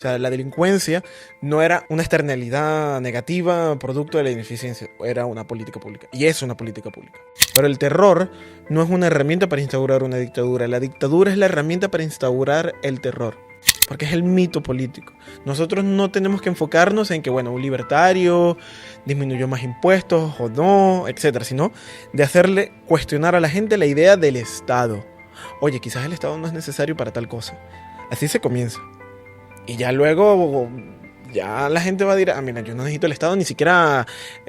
O sea, la delincuencia no era una externalidad negativa producto de la ineficiencia, era una política pública. Y es una política pública. Pero el terror no es una herramienta para instaurar una dictadura. La dictadura es la herramienta para instaurar el terror. Porque es el mito político. Nosotros no tenemos que enfocarnos en que, bueno, un libertario disminuyó más impuestos o no, etcétera, sino de hacerle cuestionar a la gente la idea del Estado. Oye, quizás el Estado no es necesario para tal cosa. Así se comienza. Y ya luego, ya la gente va a decir, mira, yo no necesito el Estado ni siquiera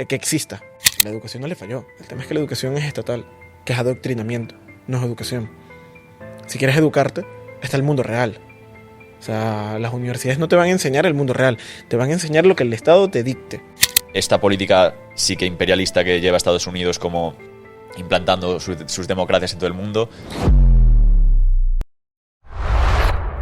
que exista. La educación no le falló. El tema es que la educación es estatal, que es adoctrinamiento, no es educación. Si quieres educarte, está el mundo real. O sea, las universidades no te van a enseñar el mundo real, te van a enseñar lo que el Estado te dicte. Esta política sí que imperialista que lleva Estados Unidos como implantando sus democracias en todo el mundo.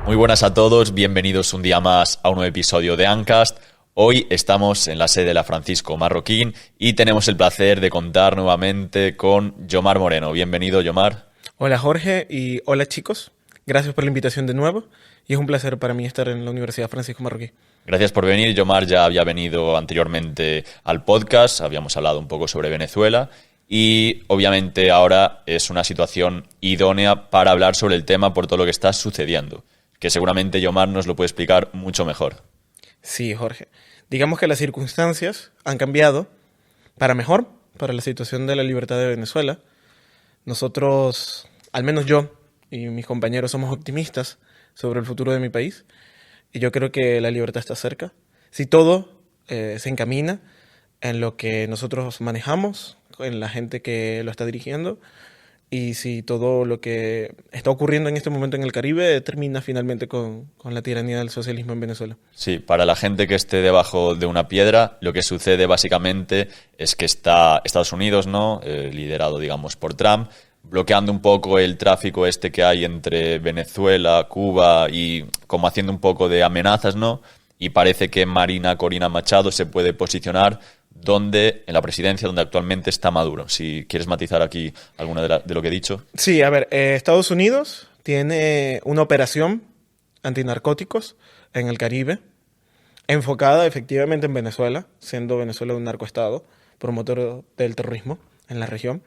Muy buenas a todos, bienvenidos un día más a un nuevo episodio de Ancast. Hoy estamos en la sede de la Francisco Marroquín y tenemos el placer de contar nuevamente con Yomar Moreno. Bienvenido, Yomar. Hola, Jorge, y hola, chicos. Gracias por la invitación de nuevo y es un placer para mí estar en la Universidad Francisco Marroquín. Gracias por venir. Yomar ya había venido anteriormente al podcast, habíamos hablado un poco sobre Venezuela y obviamente ahora es una situación idónea para hablar sobre el tema por todo lo que está sucediendo, que seguramente Yomar nos lo puede explicar mucho mejor. Sí, Jorge. Digamos que las circunstancias han cambiado para mejor, para la situación de la libertad de Venezuela. Nosotros, al menos yo y mis compañeros, somos optimistas sobre el futuro de mi país y yo creo que la libertad está cerca. Si todo se encamina en lo que nosotros manejamos, en la gente que lo está dirigiendo, y si todo lo que está ocurriendo en este momento en el Caribe termina finalmente con la tiranía del socialismo en Venezuela. Sí, para la gente que esté debajo de una piedra, lo que sucede básicamente es que está Estados Unidos, ¿no? Liderado, digamos, por Trump, bloqueando un poco el tráfico este que hay entre Venezuela, Cuba y como haciendo un poco de amenazas, ¿no? Y parece que Marina Corina Machado se puede posicionar en la presidencia donde actualmente está Maduro. Si quieres matizar aquí alguna de lo que he dicho. Sí, a ver, Estados Unidos tiene una operación antinarcóticos en el Caribe, enfocada efectivamente en Venezuela, siendo Venezuela un narcoestado, promotor del terrorismo en la región,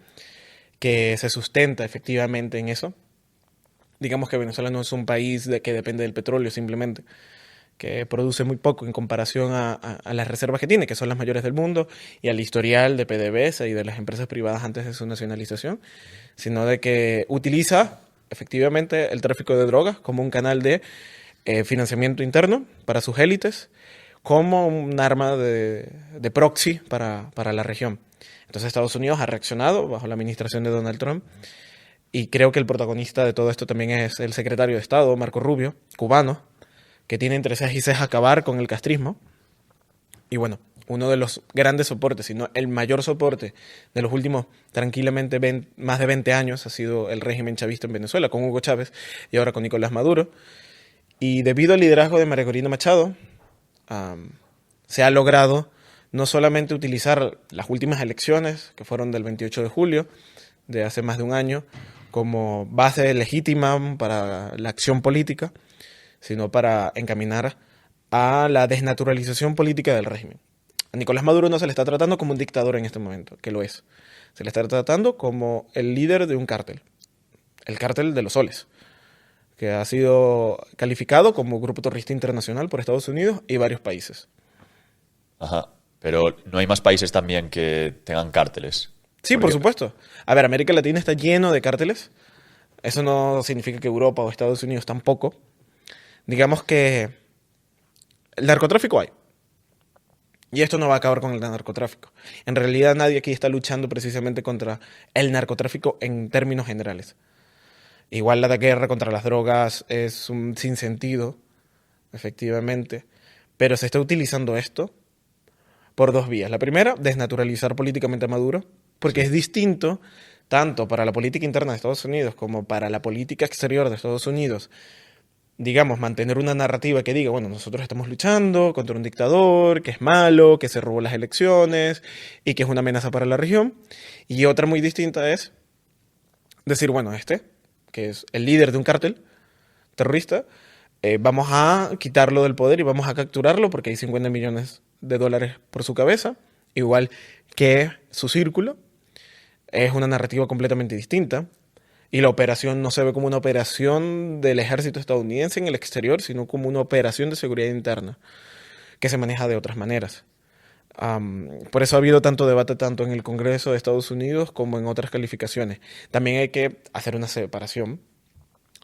que se sustenta efectivamente en eso. Digamos que Venezuela no es un país que depende del petróleo simplemente, que produce muy poco en comparación a las reservas que tiene, que son las mayores del mundo, y al historial de PDVSA y de las empresas privadas antes de su nacionalización, sino de que utiliza efectivamente el tráfico de drogas como un canal de financiamiento interno para sus élites, como un arma de proxy para la región. Entonces Estados Unidos ha reaccionado bajo la administración de Donald Trump, y creo que el protagonista de todo esto también es el secretario de Estado, Marco Rubio, cubano, que tiene entre cejas y cejas acabar con el castrismo. Y bueno, uno de los grandes soportes, si no el mayor soporte de los últimos tranquilamente más de 20 años ha sido el régimen chavista en Venezuela, con Hugo Chávez y ahora con Nicolás Maduro. Y debido al liderazgo de María Corina Machado, se ha logrado no solamente utilizar las últimas elecciones, que fueron del 28 de julio, de hace más de un año, como base legítima para la acción política, sino para encaminar a la desnaturalización política del régimen. A Nicolás Maduro no se le está tratando como un dictador en este momento, que lo es. Se le está tratando como el líder de un cártel, el cártel de los soles, que ha sido calificado como grupo terrorista internacional por Estados Unidos y varios países. Ajá, pero ¿no hay más países también que tengan cárteles? Sí, por supuesto. A ver, América Latina está lleno de cárteles. Eso no significa que Europa o Estados Unidos tampoco. Digamos que el narcotráfico hay. Y esto no va a acabar con el narcotráfico. En realidad nadie aquí está luchando precisamente contra el narcotráfico en términos generales. Igual la guerra contra las drogas es un sinsentido, efectivamente. Pero se está utilizando esto por dos vías. La primera, desnaturalizar políticamente a Maduro, porque es distinto tanto para la política interna de Estados Unidos como para la política exterior de Estados Unidos, digamos, mantener una narrativa que diga, bueno, nosotros estamos luchando contra un dictador que es malo, que se robó las elecciones y que es una amenaza para la región. Y otra muy distinta es decir, bueno, que es el líder de un cártel terrorista, vamos a quitarlo del poder y vamos a capturarlo porque hay 50 millones de dólares por su cabeza, igual que su círculo. Es una narrativa completamente distinta. Y la operación no se ve como una operación del ejército estadounidense en el exterior, sino como una operación de seguridad interna, que se maneja de otras maneras. Por eso ha habido tanto debate tanto en el Congreso de Estados Unidos como en otras calificaciones. También hay que hacer una separación.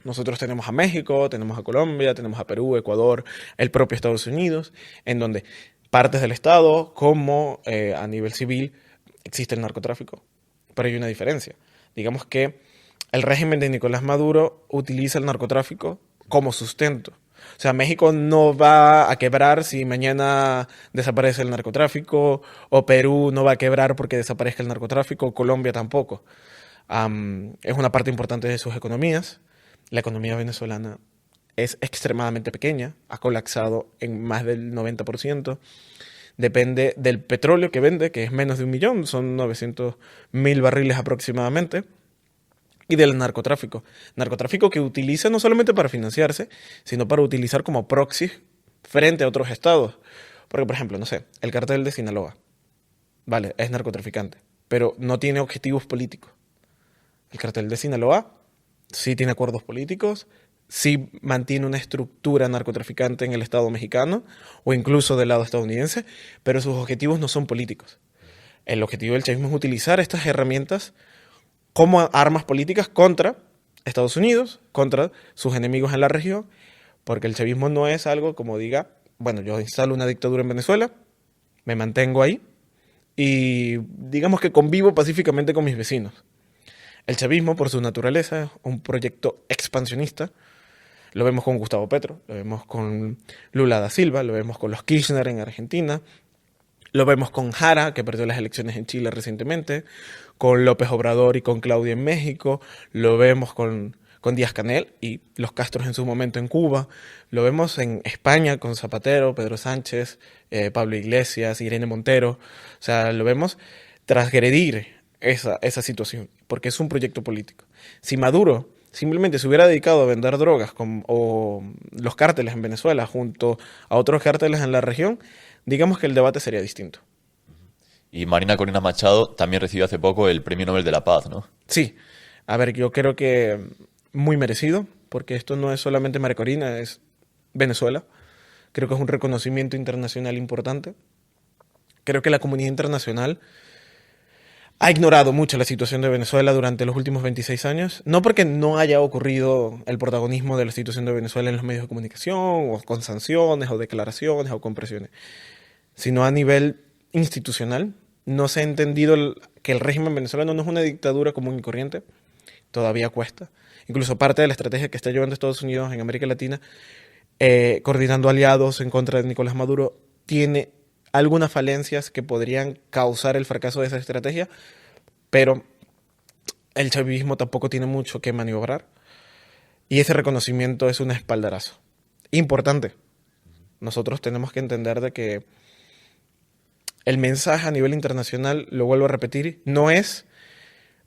Nosotros tenemos a México, tenemos a Colombia, tenemos a Perú, Ecuador, el propio Estados Unidos, en donde partes del Estado, como a nivel civil, existe el narcotráfico. Pero hay una diferencia. Digamos que el régimen de Nicolás Maduro utiliza el narcotráfico como sustento. O sea, México no va a quebrar si mañana desaparece el narcotráfico, o Perú no va a quebrar porque desaparezca el narcotráfico, Colombia tampoco. Es una parte importante de sus economías. La economía venezolana es extremadamente pequeña, ha colapsado en más del 90%. Depende del petróleo que vende, que es menos de 1 millón, son 900.000 barriles aproximadamente. Y del narcotráfico. Narcotráfico que utiliza no solamente para financiarse, sino para utilizar como proxy frente a otros estados. Porque, por ejemplo, no sé, el cartel de Sinaloa, vale, es narcotraficante, pero no tiene objetivos políticos. El cartel de Sinaloa sí tiene acuerdos políticos, sí mantiene una estructura narcotraficante en el estado mexicano o incluso del lado estadounidense, pero sus objetivos no son políticos. El objetivo del chavismo es utilizar estas herramientas como armas políticas contra Estados Unidos, contra sus enemigos en la región, porque el chavismo no es algo como diga, bueno, yo instalo una dictadura en Venezuela, me mantengo ahí y digamos que convivo pacíficamente con mis vecinos. El chavismo, por su naturaleza, es un proyecto expansionista. Lo vemos con Gustavo Petro, lo vemos con Lula da Silva, lo vemos con los Kirchner en Argentina, lo vemos con Jara, que perdió las elecciones en Chile recientemente, con López Obrador y con Claudia en México, lo vemos con Díaz-Canel y los Castros en su momento en Cuba, lo vemos en España con Zapatero, Pedro Sánchez, Pablo Iglesias, Irene Montero. O sea, lo vemos transgredir esa situación, porque es un proyecto político. Si Maduro simplemente se hubiera dedicado a vender drogas o los cárteles en Venezuela junto a otros cárteles en la región, digamos que el debate sería distinto. Y Marina Corina Machado también recibió hace poco el Premio Nobel de la Paz, ¿no? Sí, a ver, yo creo que muy merecido, porque esto no es solamente María Corina, es Venezuela. Creo que es un reconocimiento internacional importante. Creo que la comunidad internacional ha ignorado mucho la situación de Venezuela durante los últimos 26 años, no porque no haya ocurrido el protagonismo de la situación de Venezuela en los medios de comunicación, o con sanciones, o declaraciones, o con presiones, sino a nivel institucional. No se ha entendido que el régimen venezolano no es una dictadura común y corriente, todavía cuesta. Incluso parte de la estrategia que está llevando Estados Unidos en América Latina, coordinando aliados en contra de Nicolás Maduro, tiene algunas falencias que podrían causar el fracaso de esa estrategia, pero el chavismo tampoco tiene mucho que maniobrar y ese reconocimiento es un espaldarazo importante. Nosotros tenemos que entender de que el mensaje a nivel internacional, lo vuelvo a repetir, no es,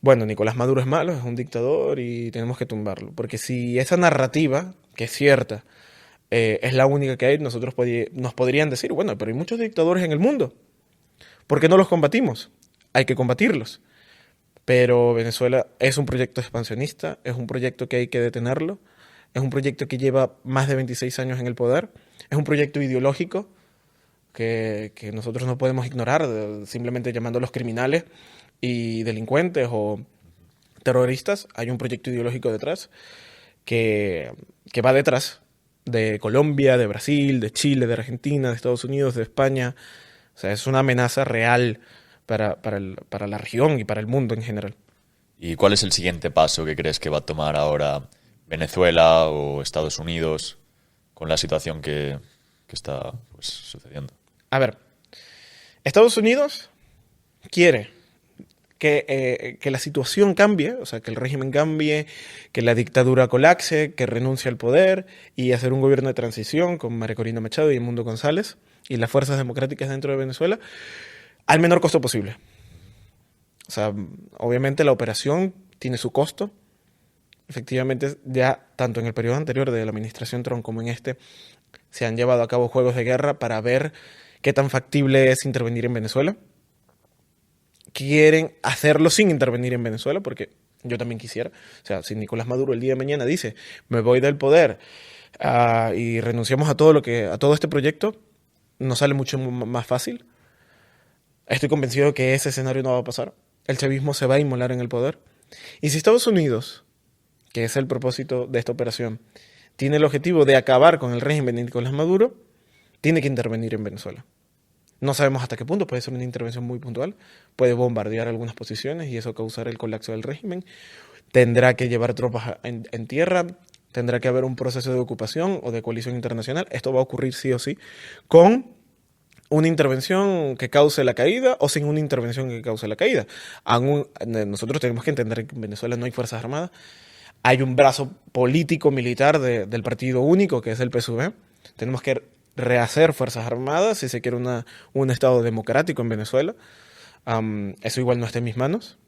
bueno, Nicolás Maduro es malo, es un dictador y tenemos que tumbarlo, porque si esa narrativa, que es cierta, es la única que hay, nos podrían decir, bueno, pero hay muchos dictadores en el mundo. ¿Por qué no los combatimos? Hay que combatirlos. Pero Venezuela es un proyecto expansionista, es un proyecto que hay que detenerlo, es un proyecto que lleva más de 26 años en el poder, es un proyecto ideológico que nosotros no podemos ignorar, simplemente llamándolos criminales y delincuentes o terroristas. Hay un proyecto ideológico detrás que va detrás de Colombia, de Brasil, de Chile, de Argentina, de Estados Unidos, de España. O sea, es una amenaza real para la región y para el mundo en general. ¿Y cuál es el siguiente paso que crees que va a tomar ahora Venezuela o Estados Unidos con la situación que está pues, sucediendo? A ver, Estados Unidos quiere que la situación cambie, o sea, que el régimen cambie, que la dictadura colapse, que renuncie al poder y hacer un gobierno de transición con María Corina Machado y Edmundo González y las fuerzas democráticas dentro de Venezuela al menor costo posible. O sea, obviamente la operación tiene su costo. efectivamente, ya tanto en el periodo anterior de la administración Trump como en este, se han llevado a cabo juegos de guerra para ver qué tan factible es intervenir en Venezuela. Quieren hacerlo sin intervenir en Venezuela, porque yo también quisiera. O sea, si Nicolás Maduro el día de mañana dice, me voy del poder y renunciamos a todo este proyecto, nos sale mucho más fácil. Estoy convencido de que ese escenario no va a pasar. El chavismo se va a inmolar en el poder. Y si Estados Unidos, que es el propósito de esta operación, tiene el objetivo de acabar con el régimen de Nicolás Maduro, tiene que intervenir en Venezuela. No sabemos hasta qué punto, puede ser una intervención muy puntual, puede bombardear algunas posiciones y eso causar el colapso del régimen. Tendrá que llevar tropas en tierra, tendrá que haber un proceso de ocupación o de coalición internacional. Esto va a ocurrir sí o sí, con una intervención que cause la caída o sin una intervención que cause la caída. Nosotros tenemos que entender que en Venezuela no hay fuerzas armadas. Hay un brazo político militar del partido único, que es el PSUV. Tenemos que rehacer fuerzas armadas si se quiere un Estado democrático en Venezuela. Eso igual no está en mis manos.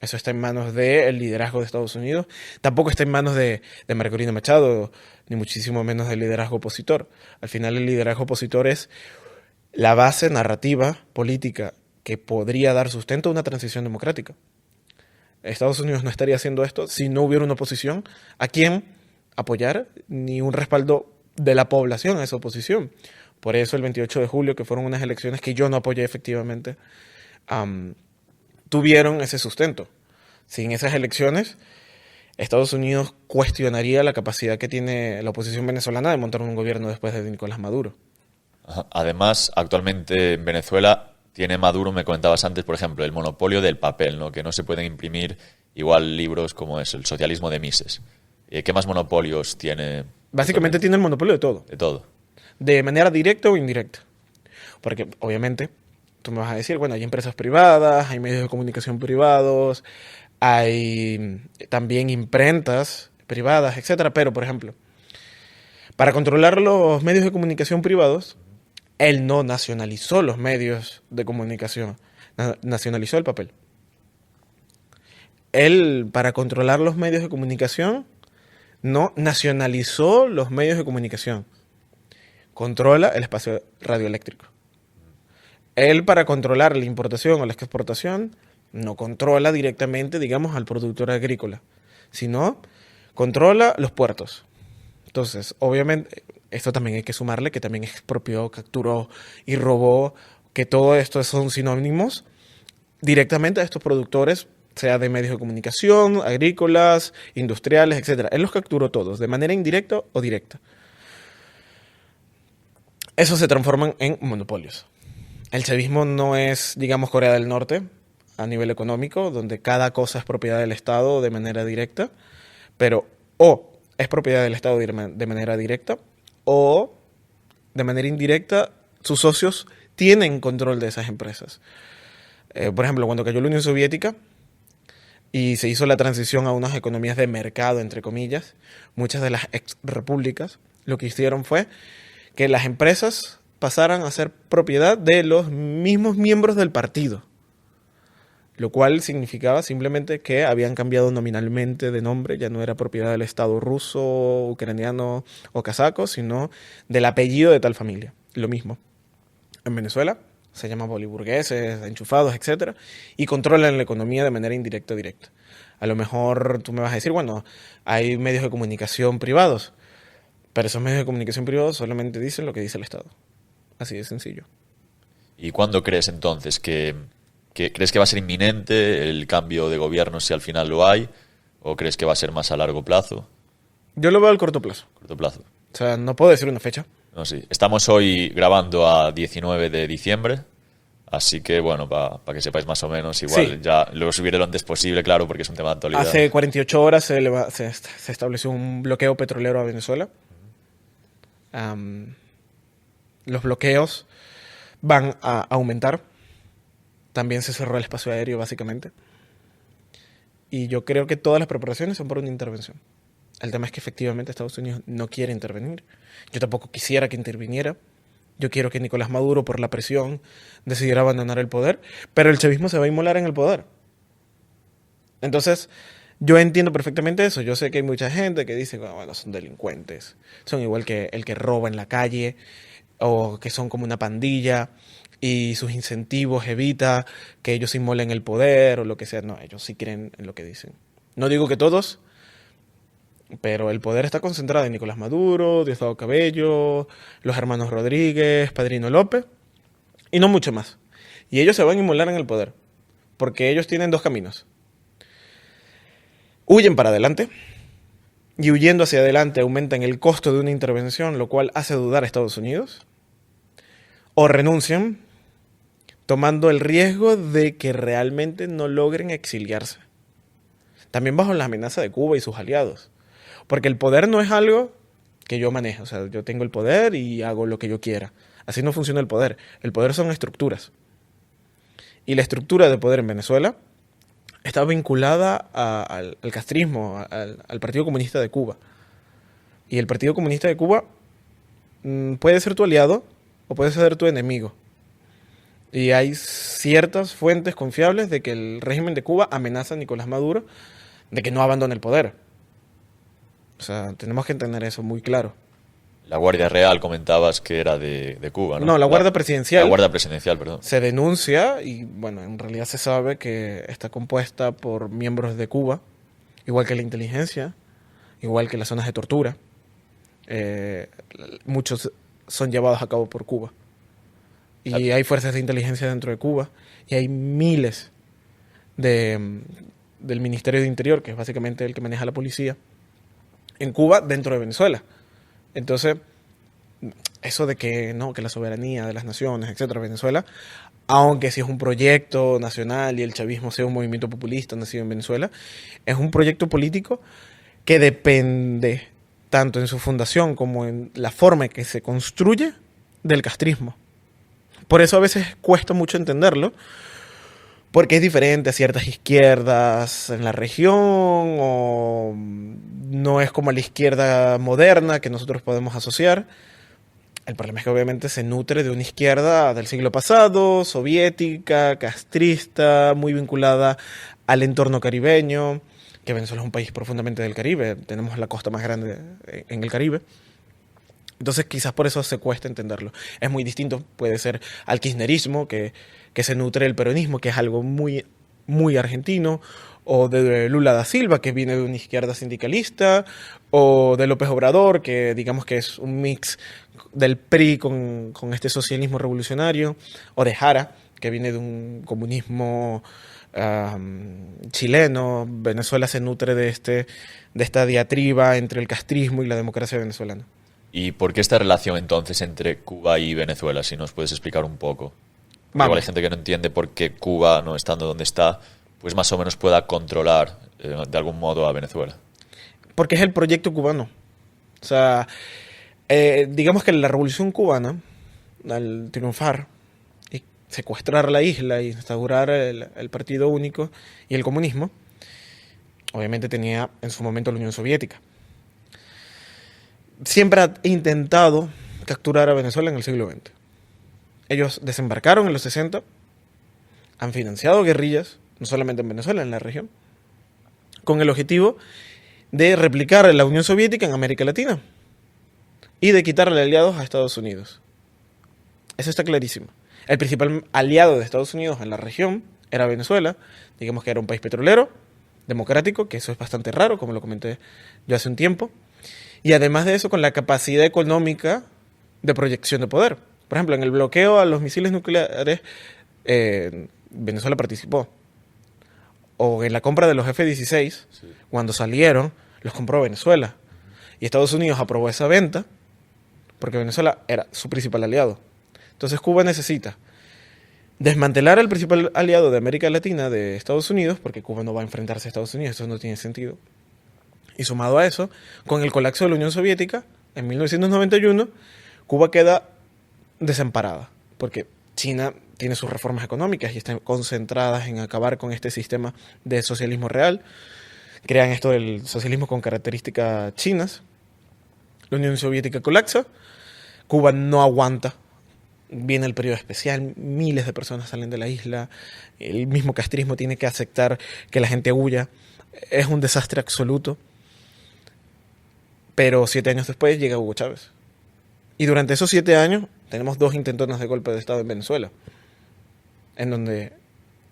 Eso está en manos del liderazgo de Estados Unidos. Tampoco está en manos de María Corina Machado, ni muchísimo menos del liderazgo opositor. Al final el liderazgo opositor es la base narrativa política que podría dar sustento a una transición democrática. Estados Unidos no estaría haciendo esto si no hubiera una oposición a quien apoyar ni un respaldo de la población a esa oposición. Por eso el 28 de julio, que fueron unas elecciones que yo no apoyé efectivamente, tuvieron ese sustento. Sin esas elecciones, Estados Unidos cuestionaría la capacidad que tiene la oposición venezolana de montar un gobierno después de Nicolás Maduro. Además, actualmente en Venezuela tiene Maduro, me comentabas antes, por ejemplo, el monopolio del papel, ¿no? Que no se pueden imprimir igual libros como es el socialismo de Mises. ¿Qué más monopolios tiene? Básicamente tiene el monopolio de todo. De todo. De manera directa o indirecta. Porque, obviamente, tú me vas a decir, bueno, hay empresas privadas, hay medios de comunicación privados, hay también imprentas privadas, etcétera. Pero, por ejemplo, para controlar los medios de comunicación privados, él no nacionalizó los medios de comunicación, nacionalizó el papel. Él, para controlar los medios de comunicación, no nacionalizó los medios de comunicación. Controla el espacio radioeléctrico. Él, para controlar la importación o la exportación, no controla directamente, digamos, al productor agrícola, sino controla los puertos. Entonces, obviamente, esto también hay que sumarle que también expropió, capturó y robó, que todo esto son sinónimos directamente a estos productores, sea de medios de comunicación, agrícolas, industriales, etcétera. Él los capturó todos, de manera indirecta o directa. Eso se transforman en monopolios. El chavismo no es, digamos, Corea del Norte a nivel económico, donde cada cosa es propiedad del Estado de manera directa, pero o es propiedad del Estado de manera directa o de manera indirecta sus socios tienen control de esas empresas. Por ejemplo, cuando cayó la Unión Soviética y se hizo la transición a unas economías de mercado, entre comillas, muchas de las ex repúblicas lo que hicieron fue que las empresas pasaran a ser propiedad de los mismos miembros del partido, lo cual significaba simplemente que habían cambiado nominalmente de nombre, ya no era propiedad del Estado ruso, ucraniano o kazaco, sino del apellido de tal familia. Lo mismo. En Venezuela se llama boliburgueses, enchufados, etcétera, y controlan la economía de manera indirecta o directa. A lo mejor tú me vas a decir, bueno, hay medios de comunicación privados, pero esos medios de comunicación privados solamente dicen lo que dice el Estado. Así de sencillo. ¿Y cuándo crees entonces que crees que va a ser inminente el cambio de gobierno si al final lo hay? ¿O crees que va a ser más a largo plazo? Yo lo veo al corto plazo. Corto plazo. O sea, no puedo decir una fecha. No, sí. Estamos hoy grabando a 19 de diciembre, así que bueno, para que sepáis más o menos, igual sí. Ya lo subiré lo antes posible, claro, porque es un tema de actualidad. Hace 48 horas se estableció un bloqueo petrolero a Venezuela. Los bloqueos van a aumentar. También se cerró el espacio aéreo, básicamente. Y yo creo que todas las preparaciones son para una intervención. El tema es que efectivamente Estados Unidos no quiere intervenir. Yo tampoco quisiera que interviniera. Yo quiero que Nicolás Maduro, por la presión, decidiera abandonar el poder. Pero el chavismo se va a inmolar en el poder. Entonces, Yo entiendo perfectamente eso. Yo sé que hay mucha gente que dice, bueno, son delincuentes. Son igual que el que roba en la calle o que son como una pandilla y sus incentivos evita que ellos inmolen el poder o lo que sea. No, ellos sí creen en lo que dicen. No digo que todos, pero el poder está concentrado en Nicolás Maduro, Diosdado Cabello, los hermanos Rodríguez, Padrino López y no mucho más. Y ellos se van a inmolar en el poder porque ellos tienen dos caminos. Huyen para adelante y huyendo hacia adelante aumentan el costo de una intervención, lo cual hace dudar a Estados Unidos. O renuncian tomando el riesgo de que realmente no logren exiliarse. También bajo la amenaza de Cuba y sus aliados. Porque el poder no es algo que yo manejo. O sea, yo tengo el poder y hago lo que yo quiera. Así no funciona el poder. El poder son estructuras. Y la estructura de poder en Venezuela está vinculada al castrismo, al Partido Comunista de Cuba. Y el Partido Comunista de Cuba puede ser tu aliado o puede ser tu enemigo. Y hay ciertas fuentes confiables de que el régimen de Cuba amenaza a Nicolás Maduro de que no abandone el poder. O sea, tenemos que tener eso muy claro. La Guardia Real comentabas que era de Cuba, ¿no? No, la Guardia Presidencial. La Guardia Presidencial, perdón. Se denuncia y, bueno, en realidad se sabe que está compuesta por miembros de Cuba, igual que la inteligencia, igual que las zonas de tortura. Muchos son llevados a cabo por Cuba. Y hay fuerzas de inteligencia dentro de Cuba. Y hay miles del Ministerio de Interior, que es básicamente el que maneja la policía, en Cuba dentro de Venezuela. Entonces, eso de que no, que la soberanía de las naciones, etcétera, Venezuela, aunque sí es un proyecto nacional y el chavismo sea un movimiento populista nacido en Venezuela, es un proyecto político que depende tanto en su fundación como en la forma en que se construye del castrismo. Por eso a veces cuesta mucho entenderlo, porque es diferente a ciertas izquierdas en la región, o no es como la izquierda moderna que nosotros podemos asociar. El problema es que obviamente se nutre de una izquierda del siglo pasado, soviética, castrista, muy vinculada al entorno caribeño, que Venezuela es un país profundamente del Caribe, tenemos la costa más grande en el Caribe. Entonces quizás por eso se cuesta entenderlo. Es muy distinto, puede ser al kirchnerismo, que se nutre del peronismo, que es algo muy, muy argentino, o de Lula da Silva, que viene de una izquierda sindicalista, o de López Obrador, que digamos que es un mix del PRI con este socialismo revolucionario, o de Jara, que viene de un comunismo chileno. Venezuela se nutre de esta diatriba entre el castrismo y la democracia venezolana. ¿Y por qué esta relación entonces entre Cuba y Venezuela? Si nos puedes explicar un poco. Igual hay gente que no entiende por qué Cuba, no estando donde está, pues más o menos pueda controlar de algún modo a Venezuela. Porque es el proyecto cubano. O sea, digamos que la revolución cubana, al triunfar y secuestrar la isla y instaurar el partido único y el comunismo, obviamente tenía en su momento la Unión Soviética. Siempre ha intentado capturar a Venezuela en el siglo XX. Ellos desembarcaron en los 60, han financiado guerrillas, no solamente en Venezuela, en la región, con el objetivo de replicar la Unión Soviética en América Latina y de quitarle aliados a Estados Unidos. Eso está clarísimo. El principal aliado de Estados Unidos en la región era Venezuela, digamos que era un país petrolero, democrático, que eso es bastante raro, como lo comenté yo hace un tiempo, y además de eso con la capacidad económica de proyección de poder. Por ejemplo, en el bloqueo a los misiles nucleares, Venezuela participó. O en la compra de los F-16, sí, cuando salieron, los compró Venezuela. Y Estados Unidos aprobó esa venta porque Venezuela era su principal aliado. Entonces Cuba necesita desmantelar al principal aliado de América Latina, de Estados Unidos, porque Cuba no va a enfrentarse a Estados Unidos, eso no tiene sentido. Y sumado a eso, con el colapso de la Unión Soviética, en 1991, Cuba queda desamparada, porque China tiene sus reformas económicas y están concentradas en acabar con este sistema de socialismo real. Crean esto del socialismo con características chinas. La Unión Soviética colapsa. Cuba no aguanta. Viene el periodo especial. Miles de personas salen de la isla. El mismo castrismo tiene que aceptar que la gente huya. es un desastre absoluto. Pero 7 años después llega Hugo Chávez. Y durante esos 7 años tenemos 2 intentonas de golpe de Estado en Venezuela, en donde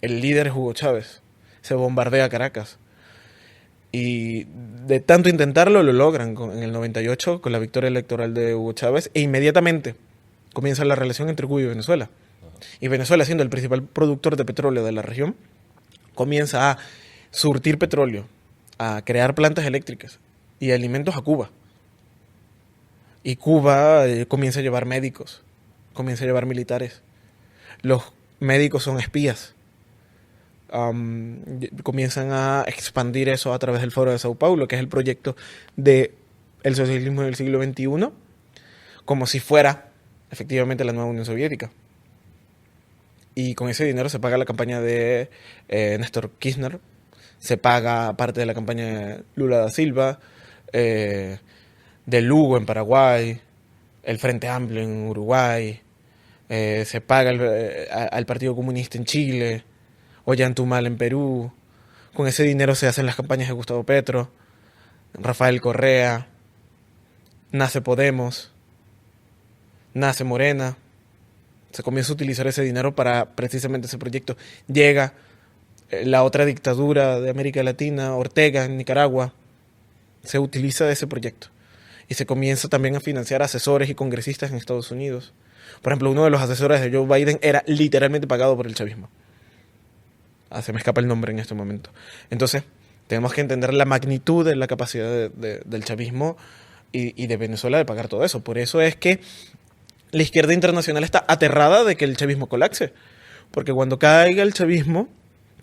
el líder es Hugo Chávez. Se bombardea Caracas. Y de tanto intentarlo, lo logran en el 98 con la victoria electoral de Hugo Chávez. E inmediatamente comienza la relación entre Cuba y Venezuela. Y Venezuela, siendo el principal productor de petróleo de la región, comienza a surtir petróleo, a crear plantas eléctricas y alimentos a Cuba. Y Cuba comienza a llevar médicos, comienza a llevar militares. Los médicos son espías. Comienzan a expandir eso a través del Foro de Sao Paulo, que es el proyecto del socialismo del siglo XXI, como si fuera efectivamente la nueva Unión Soviética. Y con ese dinero se paga la campaña de Néstor Kirchner, se paga parte de la campaña de Lula da Silva, de Lugo en Paraguay, el Frente Amplio en Uruguay, se paga al Partido Comunista en Chile, Ollantaytambo en Perú. Con ese dinero se hacen las campañas de Gustavo Petro, Rafael Correa, nace Podemos, nace Morena. Se comienza a utilizar ese dinero para precisamente ese proyecto. Llega la otra dictadura de América Latina, Ortega en Nicaragua. Se utiliza ese proyecto. Y se comienza también a financiar asesores y congresistas en Estados Unidos. Por ejemplo, uno de los asesores de Joe Biden era literalmente pagado por el chavismo. Se me escapa el nombre en este momento. Entonces, tenemos que entender la magnitud de la capacidad del chavismo y de Venezuela de pagar todo eso. Por eso es que la izquierda internacional está aterrada de que el chavismo colapse. Porque cuando caiga el chavismo,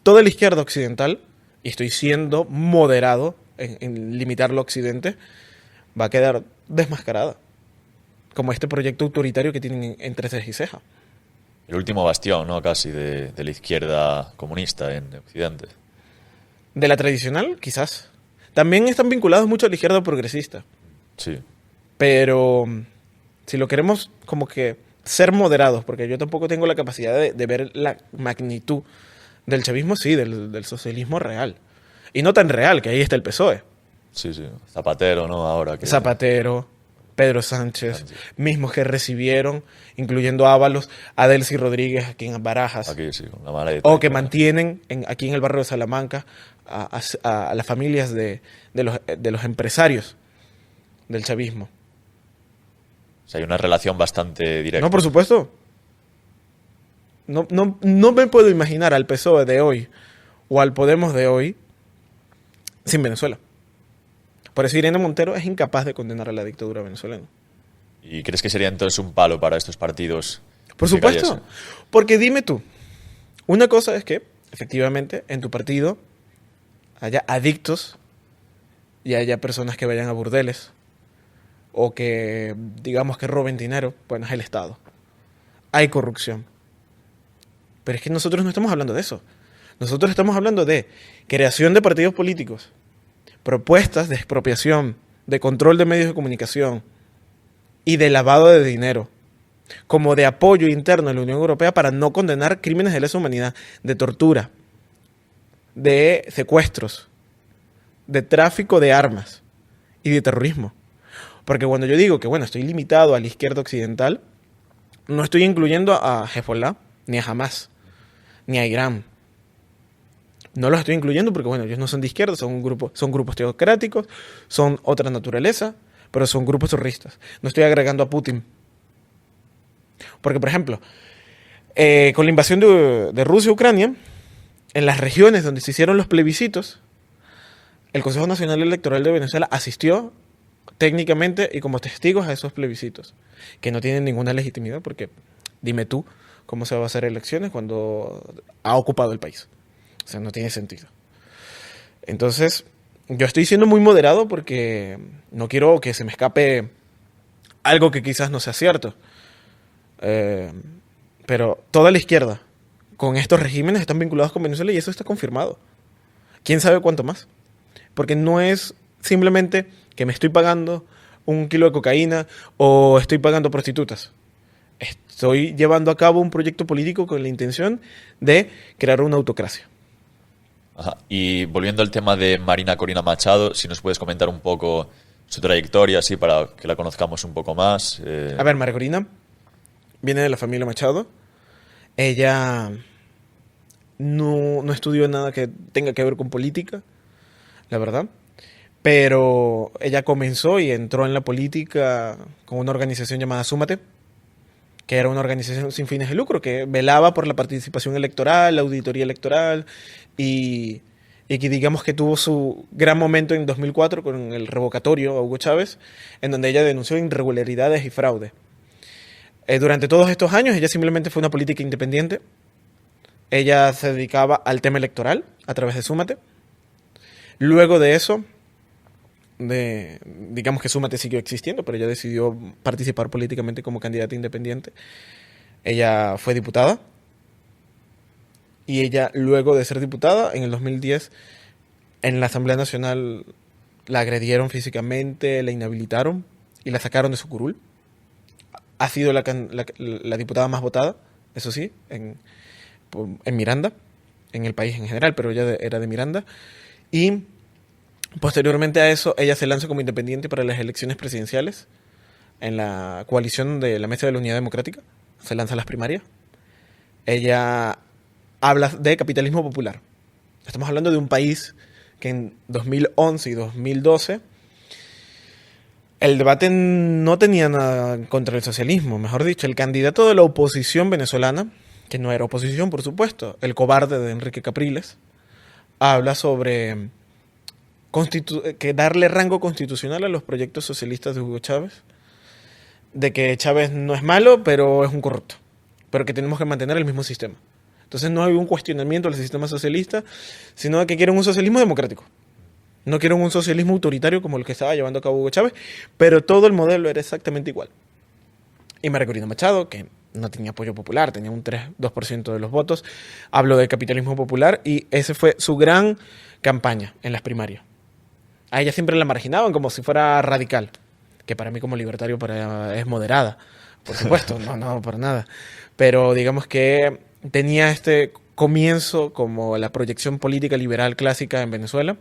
toda la izquierda occidental, y estoy siendo moderado en limitarlo a Occidente, va a quedar desmascarada. Como este proyecto autoritario que tienen entre ceja y ceja. El último bastión, ¿no? Casi de la izquierda comunista en Occidente. De la tradicional, quizás. También están vinculados mucho a la izquierda progresista. Sí. Pero si lo queremos como que ser moderados, porque yo tampoco tengo la capacidad de ver la magnitud del chavismo, sí, del socialismo real. Y no tan real, que ahí está el PSOE. Sí, sí. Zapatero, ¿no? Ahora que... Zapatero, Pedro Sánchez, mismos que recibieron, incluyendo Ábalos, a Delcy Rodríguez aquí en Barajas. Aquí sí, con la maleta. O que mantienen aquí en el barrio de Salamanca a las familias de los empresarios del chavismo. O sea, hay una relación bastante directa. No, por supuesto. No me puedo imaginar al PSOE de hoy o al Podemos de hoy sin Venezuela. Por eso Irene Montero es incapaz de condenar a la dictadura venezolana. ¿Y crees que sería entonces un palo para estos partidos? Por supuesto. Porque dime tú, una cosa es que efectivamente en tu partido haya adictos y haya personas que vayan a burdeles o que digamos que roben dinero. Bueno, es el Estado. Hay corrupción. Pero es que nosotros no estamos hablando de eso. Nosotros estamos hablando de creación de partidos políticos, propuestas de expropiación, de control de medios de comunicación y de lavado de dinero, como de apoyo interno a la Unión Europea para no condenar crímenes de lesa humanidad, de tortura, de secuestros, de tráfico de armas y de terrorismo. Porque cuando yo digo que, bueno, estoy limitado a la izquierda occidental, no estoy incluyendo a Hezbollah, ni a Hamas, ni a Irán. No los estoy incluyendo porque, bueno, ellos no son de izquierda, son grupos teocráticos, son otra naturaleza, pero son grupos terroristas. No estoy agregando a Putin. Porque, por ejemplo, con la invasión de Rusia a Ucrania, en las regiones donde se hicieron los plebiscitos, el Consejo Nacional Electoral de Venezuela asistió técnicamente y como testigos a esos plebiscitos, que no tienen ninguna legitimidad, porque dime tú cómo se va a hacer elecciones cuando ha ocupado el país. O sea, no tiene sentido. Entonces, yo estoy siendo muy moderado porque no quiero que se me escape algo que quizás no sea cierto. Pero toda la izquierda con estos regímenes están vinculados con Venezuela y eso está confirmado. ¿Quién sabe cuánto más? Porque no es simplemente que me estoy pagando un kilo de cocaína o estoy pagando prostitutas. Estoy llevando a cabo un proyecto político con la intención de crear una autocracia. Ajá. Y volviendo al tema de Marina Corina Machado, si nos puedes comentar un poco su trayectoria, así para que la conozcamos un poco más. A ver, María Corina viene de la familia Machado. Ella no estudió nada que tenga que ver con política, la verdad. Pero ella comenzó y entró en la política con una organización llamada Súmate, que era una organización sin fines de lucro, que velaba por la participación electoral, la auditoría electoral, y que digamos que tuvo su gran momento en 2004 con el revocatorio a Hugo Chávez, en donde ella denunció irregularidades y fraude. Durante todos estos años ella simplemente fue una política independiente. Ella se dedicaba al tema electoral a través de Súmate. Luego de eso, digamos que Súmate siguió existiendo, pero ella decidió participar políticamente como candidata independiente. Ella fue diputada y ella, luego de ser diputada, en el 2010, en la Asamblea Nacional la agredieron físicamente, la inhabilitaron y la sacaron de su curul. Ha sido la diputada más votada, eso sí, en Miranda, en el país en general, pero ella era de Miranda. Y posteriormente a eso, ella se lanza como independiente para las elecciones presidenciales en la coalición de la Mesa de la Unidad Democrática. Se lanza a las primarias. Ella habla de capitalismo popular. Estamos hablando de un país que en 2011 y 2012 el debate no tenía nada contra el socialismo. Mejor dicho, el candidato de la oposición venezolana, que no era oposición, por supuesto, el cobarde de Enrique Capriles, habla sobre que darle rango constitucional a los proyectos socialistas de Hugo Chávez, de que Chávez no es malo, pero es un corrupto, pero que tenemos que mantener el mismo sistema. Entonces no hay un cuestionamiento del sistema socialista, sino que quieren un socialismo democrático. No quieren un socialismo autoritario como el que estaba llevando a cabo Hugo Chávez, pero todo el modelo era exactamente igual. Y María Corina Machado, que no tenía apoyo popular, tenía un 2% de los votos, habló del capitalismo popular y esa fue su gran campaña en las primarias. A ella siempre la marginaban como si fuera radical, que para mí como libertario es moderada, por supuesto, no, para nada. Pero digamos que tenía este comienzo como la proyección política liberal clásica en Venezuela.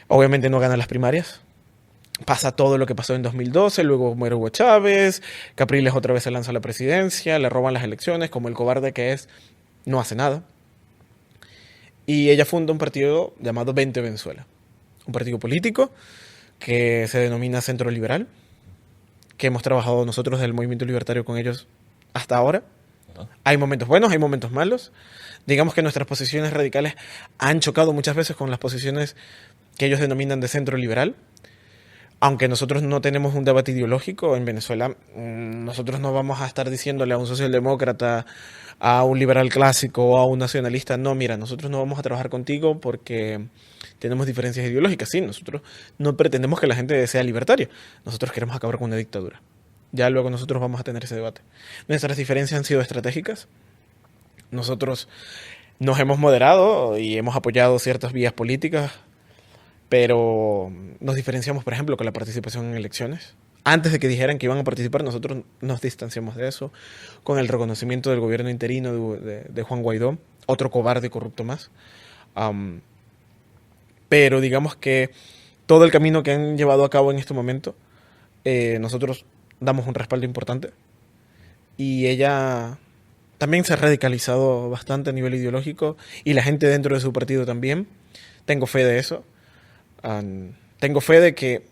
Obviamente no gana las primarias. Pasa todo lo que pasó en 2012, luego muere Hugo Chávez, Capriles otra vez se lanza a la presidencia, le roban las elecciones, como el cobarde que es, no hace nada. Y ella funda un partido llamado 20 Venezuela. Un partido político que se denomina Centro Liberal, que hemos trabajado nosotros del movimiento libertario con ellos hasta ahora. Hay momentos buenos, hay momentos malos. Digamos que nuestras posiciones radicales han chocado muchas veces con las posiciones que ellos denominan de centro liberal. Aunque nosotros no tenemos un debate ideológico en Venezuela, nosotros no vamos a estar diciéndole a un socialdemócrata, a un liberal clásico o a un nacionalista, no, mira, nosotros no vamos a trabajar contigo porque tenemos diferencias ideológicas. Sí, nosotros no pretendemos que la gente sea libertaria. Nosotros queremos acabar con una dictadura. Ya luego nosotros vamos a tener ese debate. Nuestras diferencias han sido estratégicas. Nosotros nos hemos moderado y hemos apoyado ciertas vías políticas, pero nos diferenciamos, por ejemplo, con la participación en elecciones. Antes de que dijeran que iban a participar, nosotros nos distanciamos de eso, con el reconocimiento del gobierno interino de Juan Guaidó, otro cobarde y corrupto más. Pero digamos que todo el camino que han llevado a cabo en este momento, nosotros damos un respaldo importante. Y ella también se ha radicalizado bastante a nivel ideológico, y la gente dentro de su partido también. Tengo fe de eso. Tengo fe de que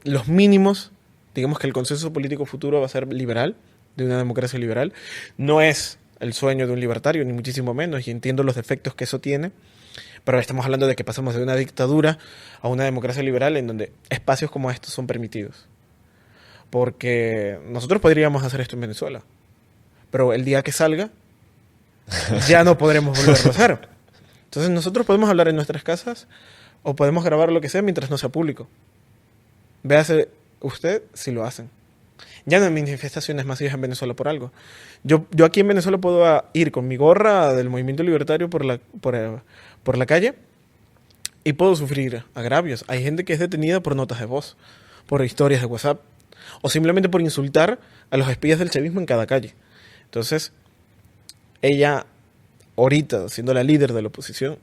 los mínimos, digamos que el consenso político futuro va a ser liberal, de una democracia liberal. No es el sueño de un libertario, ni muchísimo menos, y entiendo los defectos que eso tiene, pero estamos hablando de que pasamos de una dictadura a una democracia liberal en donde espacios como estos son permitidos. Porque nosotros podríamos hacer esto en Venezuela, pero el día que salga ya no podremos volverlo a hacer. Entonces nosotros podemos hablar en nuestras casas o podemos grabar lo que sea mientras no sea público. Véase usted si lo hacen. Ya no hay manifestaciones masivas en Venezuela por algo. Yo aquí en Venezuela puedo ir con mi gorra del movimiento libertario por la calle y puedo sufrir agravios. Hay gente que es detenida por notas de voz, por historias de WhatsApp, o simplemente por insultar a los espías del chavismo en cada calle. Entonces, ella ahorita, siendo la líder de la oposición,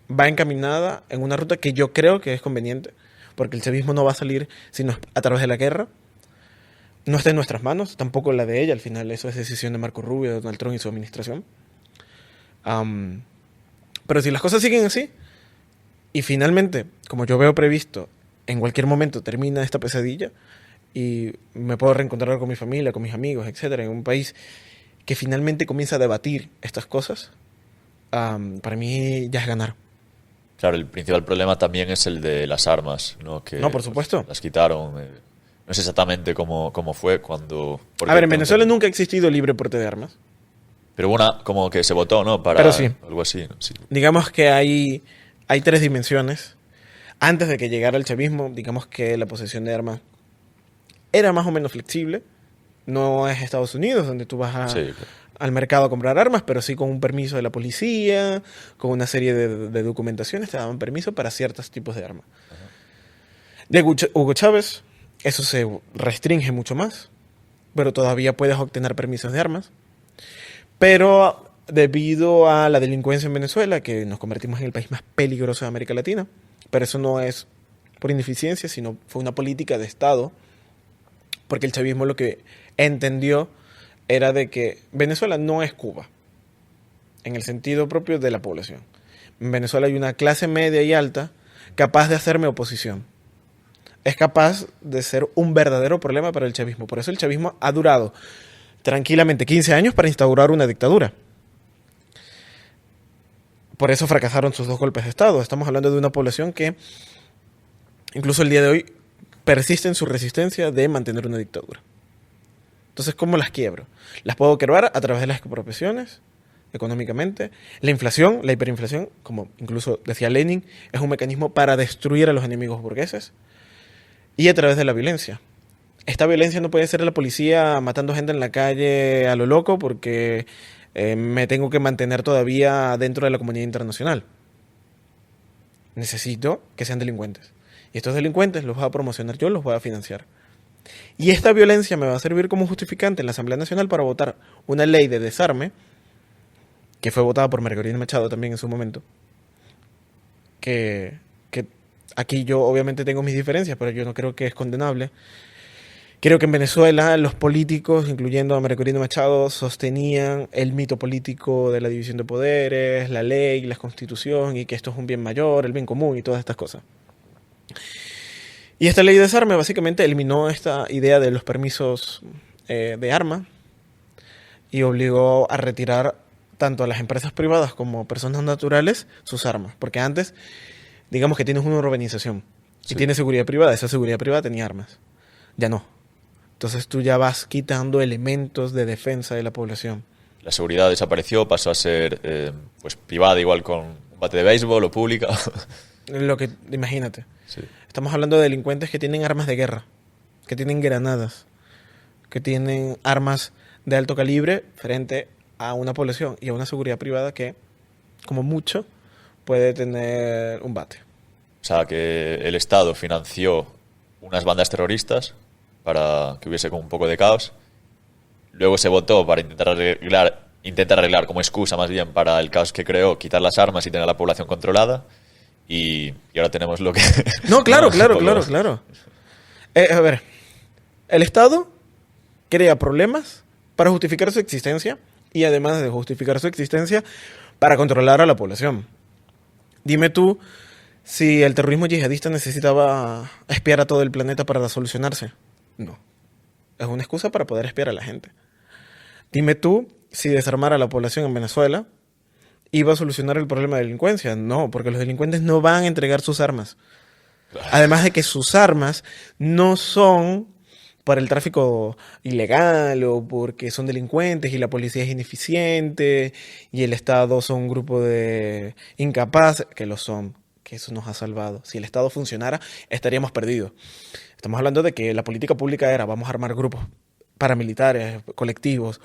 va encaminada en una ruta que yo creo que es conveniente, porque el chavismo no va a salir sino a través de la guerra. No está en nuestras manos, tampoco la de ella. Al final eso es decisión de Marco Rubio, de Donald Trump y su administración. Pero si las cosas siguen así, y finalmente, como yo veo previsto, en cualquier momento termina esta pesadilla y me puedo reencontrar con mi familia, con mis amigos, etcétera, en un país que finalmente comienza a debatir estas cosas, para mí ya es ganar. Claro, el principal problema también es el de las armas, ¿no? Que, No, por supuesto. las quitaron. No sé exactamente cómo fue cuando... A ver, en Venezuela nunca ha existido libre porte de armas. Pero como que se votó, ¿no? Para Pero sí. algo así, ¿no? Sí. Digamos que hay 3 dimensiones. Antes de que llegara el chavismo, digamos que la posesión de armas era más o menos flexible. No es Estados Unidos, donde tú vas Sí, claro. al mercado a comprar armas, pero sí con un permiso de la policía, con una serie de documentaciones, te daban permiso para ciertos tipos de armas. De Hugo Chávez, eso se restringe mucho más, pero todavía puedes obtener permisos de armas. Pero debido a la delincuencia en Venezuela, que nos convertimos en el país más peligroso de América Latina, pero eso no es por ineficiencia, sino fue una política de Estado, porque el chavismo lo que entendió era de que Venezuela no es Cuba, en el sentido propio de la población. En Venezuela hay una clase media y alta capaz de hacerme oposición. Es capaz de ser un verdadero problema para el chavismo. Por eso el chavismo ha durado tranquilamente 15 años para instaurar una dictadura. Por eso fracasaron sus 2 golpes de Estado. Estamos hablando de una población que, incluso el día de hoy, persiste en su resistencia de mantener una dictadura. Entonces, ¿cómo las quiebro? Las puedo quebrar a través de las expropiaciones, económicamente. La inflación, la hiperinflación, como incluso decía Lenin, es un mecanismo para destruir a los enemigos burgueses. Y a través de la violencia. Esta violencia no puede ser la policía matando gente en la calle a lo loco porque me tengo que mantener todavía dentro de la comunidad internacional. Necesito que sean delincuentes. Y estos delincuentes los voy a promocionar yo, los voy a financiar. Y esta violencia me va a servir como justificante en la Asamblea Nacional para votar una ley de desarme, que fue votada por Margarita Machado también en su momento, que aquí yo obviamente tengo mis diferencias, pero yo no creo que es condenable. Creo que en Venezuela los políticos, incluyendo a María Corina Machado, sostenían el mito político de la división de poderes, la ley, la constitución, y que esto es un bien mayor, el bien común y todas estas cosas. Y esta ley de desarme básicamente eliminó esta idea de los permisos de arma y obligó a retirar tanto a las empresas privadas como personas naturales sus armas. Porque antes, digamos que tienes una urbanización y tienes seguridad privada. Esa seguridad privada tenía armas. Ya no. Entonces tú ya vas quitando elementos de defensa de la población. La seguridad desapareció, pasó a ser pues privada, igual con un bate de béisbol o pública. Imagínate. Sí. Estamos hablando de delincuentes que tienen armas de guerra, que tienen granadas, que tienen armas de alto calibre frente a una población y a una seguridad privada que, como mucho, puede tener un bate. O sea, que el Estado financió unas bandas terroristas para que hubiese como un poco de caos. Luego se votó para intentar arreglar como excusa más bien para el caos que creó, quitar las armas y tener a la población controlada. Y ahora tenemos lo que... No, claro. A ver, el Estado crea problemas para justificar su existencia y además de justificar su existencia, para controlar a la población. Dime tú si el terrorismo yihadista necesitaba espiar a todo el planeta para solucionarse. No. Es una excusa para poder espiar a la gente. Dime tú si desarmar a la población en Venezuela iba a solucionar el problema de delincuencia. No, porque los delincuentes no van a entregar sus armas. Además de que sus armas no son para el tráfico ilegal o porque son delincuentes y la policía es ineficiente y el Estado son un grupo de incapaces, que lo son, que eso nos ha salvado. Si el Estado funcionara, estaríamos perdidos. Estamos hablando de que la política pública era vamos a armar grupos paramilitares, colectivos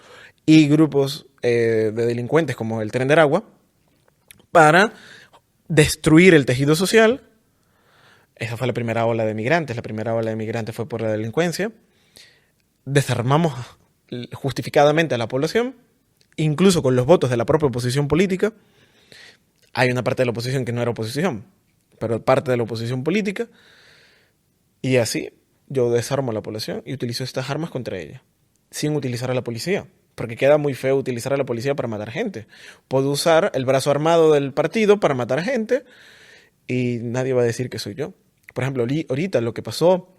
y grupos de delincuentes como el Tren de Aragua para destruir el tejido social. Esa fue la primera ola de migrantes. La primera ola de migrantes fue por la delincuencia. Desarmamos justificadamente a la población incluso con los votos de la propia oposición política. Hay una parte de la oposición que no era oposición, pero parte de la oposición política. Y así yo desarmo a la población y utilizo estas armas contra ella, sin utilizar a la policía, porque queda muy feo utilizar a la policía para matar gente. Puedo usar el brazo armado del partido para matar gente y nadie va a decir que soy yo. Por ejemplo, ahorita lo que pasó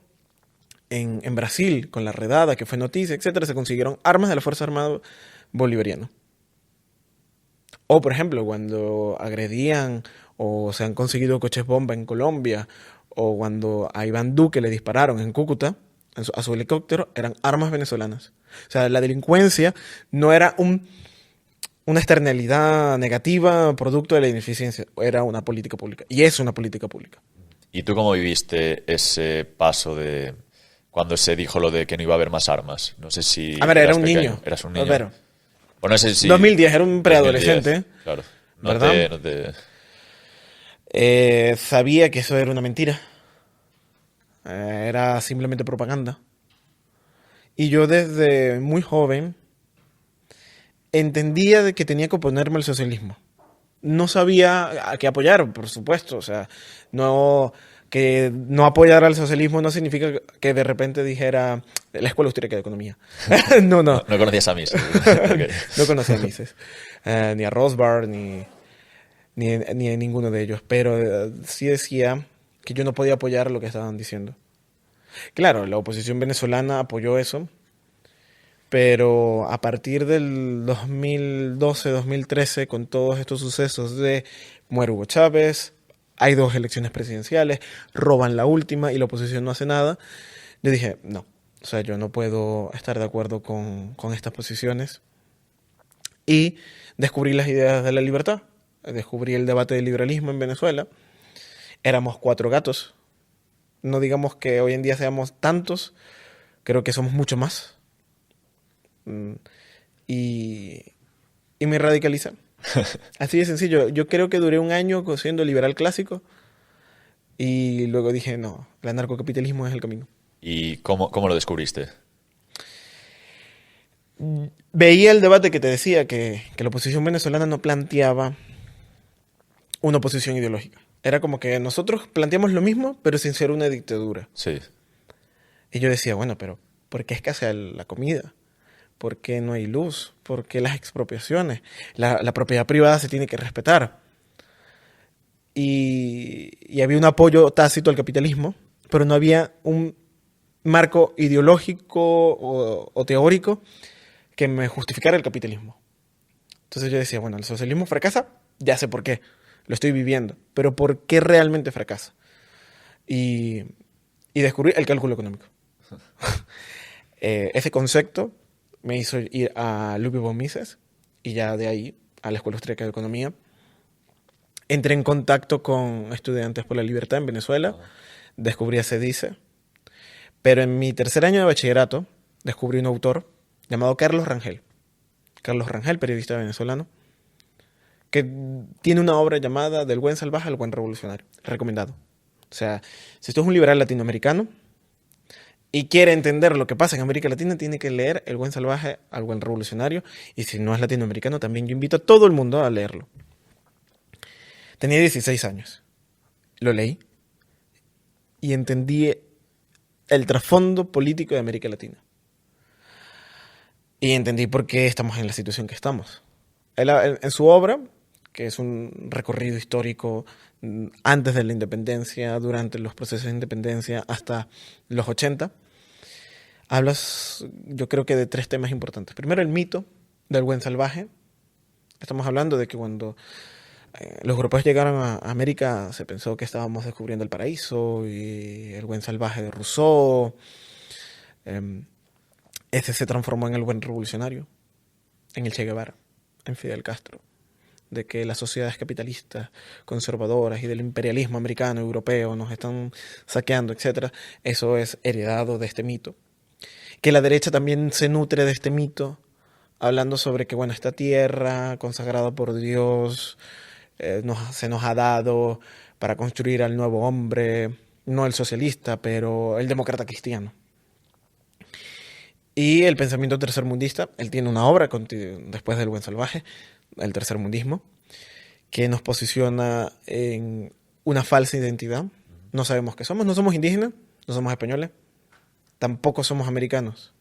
en Brasil con la redada, que fue noticia, etcétera, se consiguieron armas de la Fuerza Armada Bolivariana. O, por ejemplo, cuando agredían o se han conseguido coches bomba en Colombia, o cuando a Iván Duque le dispararon en Cúcuta, a su helicóptero, eran armas venezolanas. O sea, la delincuencia no era una externalidad negativa producto de la ineficiencia, era una política pública. Y es una política pública. ¿Y tú cómo viviste ese paso de cuando se dijo lo de que no iba a haber más armas? No sé si... A ver, era un pequeño. niño. Eras un niño. A ver, Pues no sé si... 2010, era un preadolescente. 2010, claro. ¿Verdad? Sabía que eso era una mentira. Era simplemente propaganda. Y yo desde muy joven entendía de que tenía que oponerme al socialismo. No sabía a qué apoyar, por supuesto. O sea, que no apoyar al socialismo no significa que de repente dijera la Escuela Austríaca de Economía. No. No conocías a Mises. Okay. No conocía a Mises. Ni a Rothbard, ni a ninguno de ellos. Pero sí decía que yo no podía apoyar lo que estaban diciendo. Claro, la oposición venezolana apoyó eso, pero a partir del 2012-2013, con todos estos sucesos de muere Hugo Chávez, hay 2 elecciones presidenciales, roban la última y la oposición no hace nada, yo dije, no, o sea, yo no puedo estar de acuerdo con estas posiciones. Y descubrí las ideas de la libertad, descubrí el debate del liberalismo en Venezuela. Éramos 4 gatos. No digamos que hoy en día seamos tantos, creo que somos mucho más. Y me radicalicé. Así de sencillo. Yo creo que duré un año siendo liberal clásico y luego dije, no, el anarcocapitalismo es el camino. ¿Y cómo lo descubriste? Veía el debate que te decía que la oposición venezolana no planteaba una oposición ideológica. Era como que nosotros planteamos lo mismo, pero sin ser una dictadura. Sí. Y yo decía, bueno, pero ¿por qué escasea la comida? ¿Por qué no hay luz? ¿Por qué las expropiaciones? La propiedad privada se tiene que respetar. Y había un apoyo tácito al capitalismo, pero no había un marco ideológico o teórico que me justificara el capitalismo. Entonces yo decía, bueno, el socialismo fracasa, ya sé por qué. Lo estoy viviendo, pero ¿por qué realmente fracasa? Y descubrí el cálculo económico. Ese concepto me hizo ir a Ludwig von Mises y ya de ahí a la Escuela Austríaca de Economía. Entré en contacto con Estudiantes por la Libertad en Venezuela, descubrí a CEDICE, pero en mi tercer año de bachillerato descubrí un autor llamado Carlos Rangel. Carlos Rangel, periodista venezolano, que tiene una obra llamada Del buen salvaje al buen revolucionario. Recomendado. O sea, si usted es un liberal latinoamericano y quiere entender lo que pasa en América Latina, tiene que leer El buen salvaje al buen revolucionario. Y si no es latinoamericano, también yo invito a todo el mundo a leerlo. Tenía 16 años. Lo leí y entendí el trasfondo político de América Latina. Y entendí por qué estamos en la situación que estamos. Él, en su obra, que es un recorrido histórico antes de la independencia, durante los procesos de independencia hasta los 80, hablas, yo creo que de 3 temas importantes. Primero, el mito del buen salvaje. Estamos hablando de que cuando los europeos llegaron a América se pensó que estábamos descubriendo el paraíso y el buen salvaje de Rousseau. Ese se transformó en el buen revolucionario, en el Che Guevara, en Fidel Castro, de que las sociedades capitalistas, conservadoras y del imperialismo americano, europeo nos están saqueando, etc. Eso es heredado de este mito. Que la derecha también se nutre de este mito, hablando sobre que, bueno, esta tierra consagrada por Dios se nos ha dado para construir al nuevo hombre, no el socialista, pero el demócrata cristiano. Y el pensamiento tercermundista, él tiene una obra después del Buen Salvaje, el tercermundismo, que nos posiciona en una falsa identidad. No sabemos qué somos, no somos indígenas, no somos españoles, tampoco somos americanos.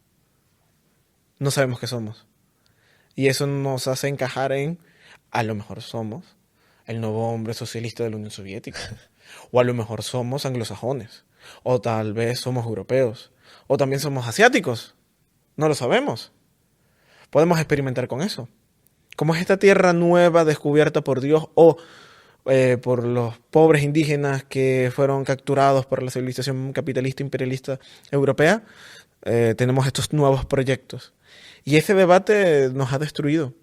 No sabemos qué somos. Y eso nos hace encajar en, a lo mejor somos el nuevo hombre socialista de la Unión Soviética, o a lo mejor somos anglosajones, o tal vez somos europeos, o también somos asiáticos. No lo sabemos. Podemos experimentar con eso. Como es esta tierra nueva descubierta por Dios o por los pobres indígenas que fueron capturados por la civilización capitalista imperialista europea, tenemos estos nuevos proyectos. Y ese debate nos ha destruido.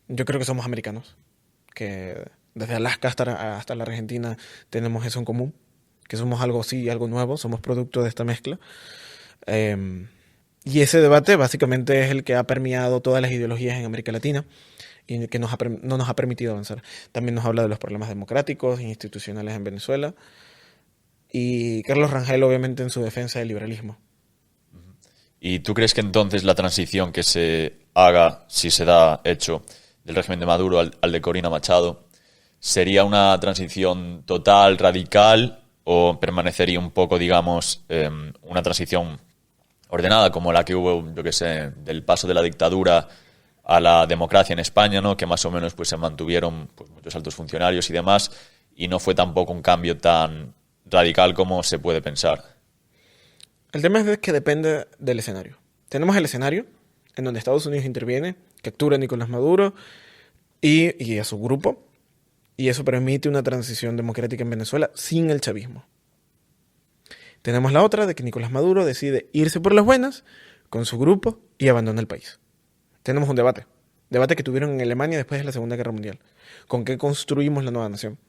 Yo creo que somos americanos, que desde Alaska hasta la Argentina tenemos eso en común, que somos algo así, algo nuevo, somos producto de esta mezcla. Y ese debate básicamente es el que ha permeado todas las ideologías en América Latina y que no nos ha permitido avanzar. También nos habla de los problemas democráticos e institucionales en Venezuela. Y Carlos Rangel, obviamente, en su defensa del liberalismo. ¿Y tú crees que entonces la transición que se haga, si se da hecho, del régimen de Maduro al de Corina Machado, sería una transición total, radical, o permanecería un poco, digamos, una transición ordenada como la que hubo, yo que sé, del paso de la dictadura a la democracia en España, ¿no? Que más o menos pues se mantuvieron pues, muchos altos funcionarios y demás, y no fue tampoco un cambio tan radical como se puede pensar? El tema es que depende del escenario. Tenemos el escenario en donde Estados Unidos interviene, captura a Nicolás Maduro y a su grupo, y eso permite una transición democrática en Venezuela sin el chavismo. Tenemos la otra de que Nicolás Maduro decide irse por las buenas con su grupo y abandona el país. Tenemos un debate que tuvieron en Alemania después de la Segunda Guerra Mundial. ¿Con qué construimos la nueva nación?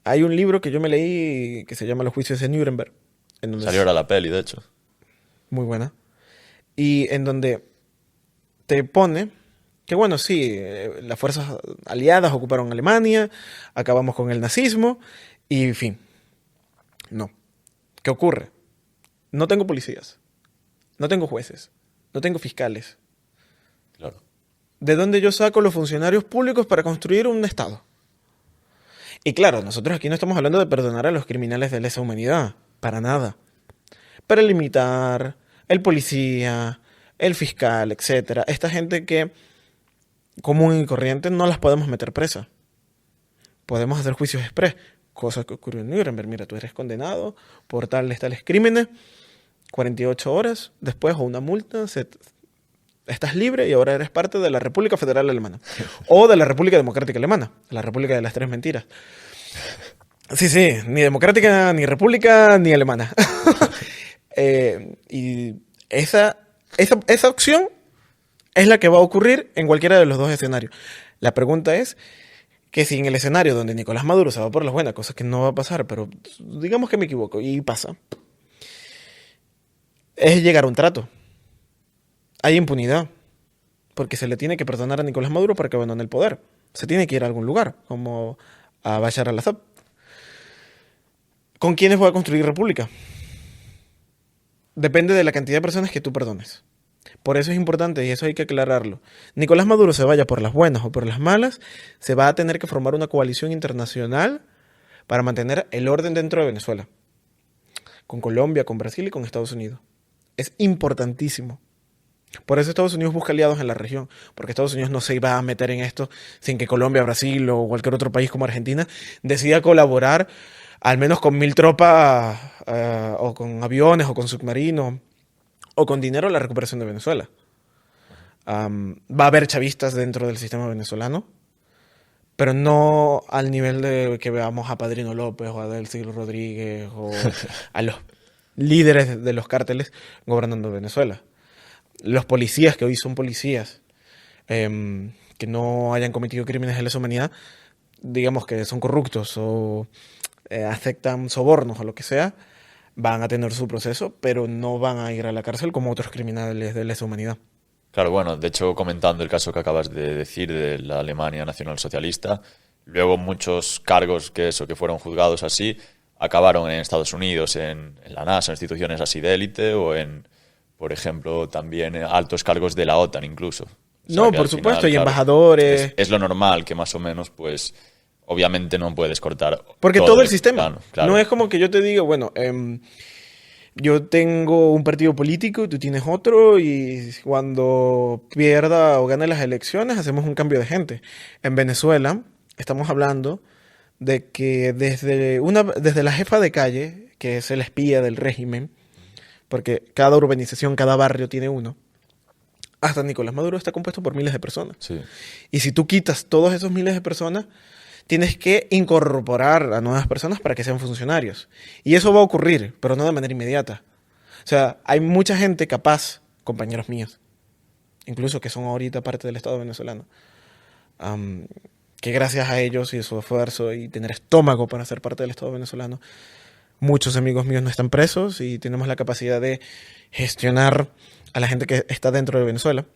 Hay un libro que yo me leí que se llama Los juicios de Nuremberg. En donde Salió ahora la peli, de hecho. Muy buena. Y en donde te pone que, bueno, sí, las fuerzas aliadas ocuparon Alemania, acabamos con el nazismo y, en fin. No. ¿Qué ocurre? No tengo policías, no tengo jueces, no tengo fiscales. Claro. ¿De dónde yo saco los funcionarios públicos para construir un Estado? Y claro, nosotros aquí no estamos hablando de perdonar a los criminales de lesa humanidad, para nada. Pero el militar, el policía, el fiscal, etcétera, esta gente que común y corriente no las podemos meter presa. Podemos hacer juicios express. Cosa que ocurrió en Nuremberg. Mira, tú eres condenado por tales crímenes, 48 horas después o una multa, estás libre y ahora eres parte de la República Federal Alemana. O de la República Democrática Alemana, la República de las Tres Mentiras. Sí, ni democrática, ni república, ni alemana. Y esa opción es la que va a ocurrir en cualquiera de los dos escenarios. La pregunta es que si en el escenario donde Nicolás Maduro se va por las buenas, cosa que no va a pasar, pero digamos que me equivoco y pasa, es llegar a un trato. Hay impunidad, porque se le tiene que perdonar a Nicolás Maduro para que abandone el poder. Se tiene que ir a algún lugar, como a Bashar al-Assad. ¿Con quiénes voy a construir república? Depende de la cantidad de personas que tú perdones. Por eso es importante, y eso hay que aclararlo. Nicolás Maduro se vaya por las buenas o por las malas, se va a tener que formar una coalición internacional para mantener el orden dentro de Venezuela. Con Colombia, con Brasil y con Estados Unidos. Es importantísimo. Por eso Estados Unidos busca aliados en la región, porque Estados Unidos no se iba a meter en esto sin que Colombia, Brasil o cualquier otro país como Argentina decida colaborar al menos con 1000 tropas o con aviones o con submarinos o con dinero en la recuperación de Venezuela. Va a haber chavistas dentro del sistema venezolano, pero no al nivel de que veamos a Padrino López o a Delcy Rodríguez o a los líderes de los cárteles gobernando Venezuela. Los policías que hoy son policías que no hayan cometido crímenes de lesa humanidad, digamos que son corruptos o aceptan sobornos o lo que sea, van a tener su proceso, pero no van a ir a la cárcel como otros criminales de lesa humanidad. Claro, bueno, de hecho, comentando el caso que acabas de decir de la Alemania nacionalsocialista, luego muchos cargos que fueron juzgados así acabaron en Estados Unidos, en la NASA, en instituciones así de élite, o en, por ejemplo, también altos cargos de la OTAN incluso. O sea, No, que por al supuesto, final, y claro, embajadores. es lo normal que más o menos, pues, obviamente no puedes cortar Porque todo el el sistema. plano, claro. No es como que yo te diga, bueno, yo tengo un partido político, tú tienes otro, y cuando pierda o gane las elecciones, hacemos un cambio de gente. En Venezuela, estamos hablando de que desde la jefa de calle, que es el espía del régimen, porque cada urbanización, cada barrio tiene uno, hasta Nicolás Maduro está compuesto por miles de personas. Sí. Y si tú quitas todos esos miles de personas, tienes que incorporar a nuevas personas para que sean funcionarios. Y eso va a ocurrir, pero no de manera inmediata. O sea, hay mucha gente capaz, compañeros míos, incluso que son ahorita parte del Estado venezolano, que gracias a ellos y su esfuerzo y tener estómago para ser parte del Estado venezolano, muchos amigos míos no están presos y tenemos la capacidad de gestionar a la gente que está dentro de Venezuela.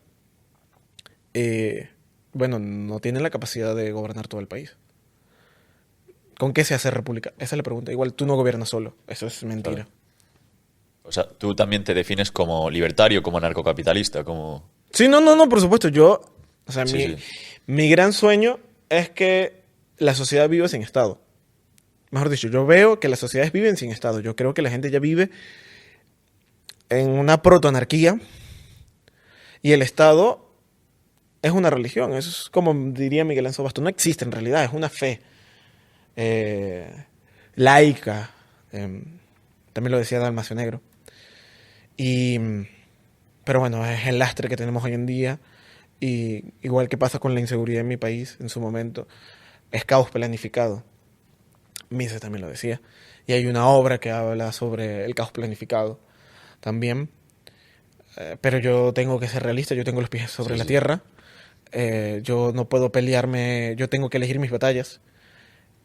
Bueno, no tienen la capacidad de gobernar todo el país. ¿Con qué se hace república? Esa es la pregunta. Igual tú no gobiernas solo. Eso es mentira. Claro. O sea, tú también te defines como libertario, como anarcocapitalista, como... Sí, no, por supuesto. O sea, Sí, sí. mi gran sueño es que la sociedad viva sin Estado. Mejor dicho, yo veo que las sociedades viven sin Estado. Yo creo que la gente ya vive en una protoanarquía y el Estado es una religión. Eso es como diría Miguel Ángel Bastos. No existe en realidad, es una fe laica. También lo decía Dalmacio Negro. Pero bueno, es el lastre que tenemos hoy en día. Y igual que pasa con la inseguridad en mi país en su momento, es caos planificado. Mises también lo decía. Y hay una obra que habla sobre el caos planificado también. Pero yo tengo que ser realista, yo tengo los pies sobre la tierra. Yo no puedo pelearme, yo tengo que elegir mis batallas.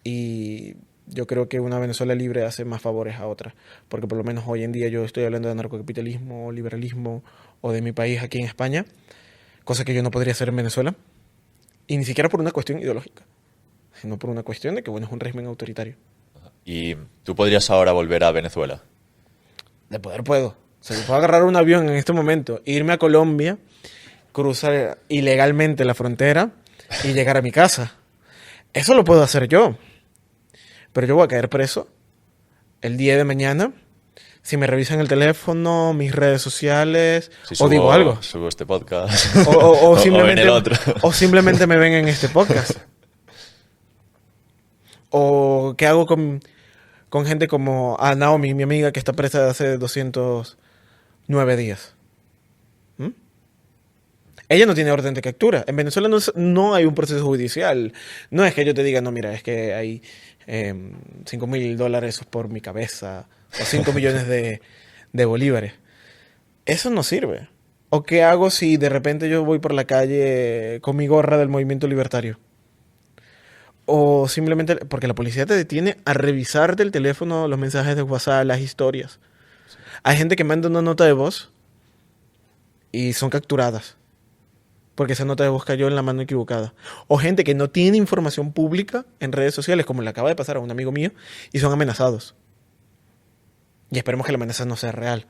Y yo creo que una Venezuela libre hace más favores a otra. Porque por lo menos hoy en día yo estoy hablando de anarcocapitalismo, liberalismo o de mi país aquí en España. Cosa que yo no podría hacer en Venezuela. Y ni siquiera por una cuestión ideológica. Sino por una cuestión de que, bueno, es un régimen autoritario. ¿Y tú podrías ahora volver a Venezuela? De poder puedo. O sea, yo puedo agarrar un avión en este momento, irme a Colombia, cruzar ilegalmente la frontera y llegar a mi casa. Eso lo puedo hacer yo. Pero yo voy a caer preso el día de mañana si me revisan el teléfono, mis redes sociales, Si o digo algo. Subo este podcast. O en el otro. o simplemente me ven en este podcast. O qué hago con gente como a Naomi, mi amiga, que está presa desde hace 209 días. ¿Mm? Ella no tiene orden de captura. En Venezuela no hay un proceso judicial. No es que yo te diga, no, mira, es que hay $5,000 por mi cabeza o 5 millones de bolívares. Eso no sirve. ¿O qué hago si de repente yo voy por la calle con mi gorra del movimiento libertario? O simplemente porque la policía te detiene a revisarte el teléfono, los mensajes de WhatsApp, las historias. Hay gente que manda una nota de voz y son capturadas porque esa nota de voz cayó en la mano equivocada. O gente que no tiene información pública en redes sociales, como le acaba de pasar a un amigo mío, y son amenazados. Y esperemos que la amenaza no sea real.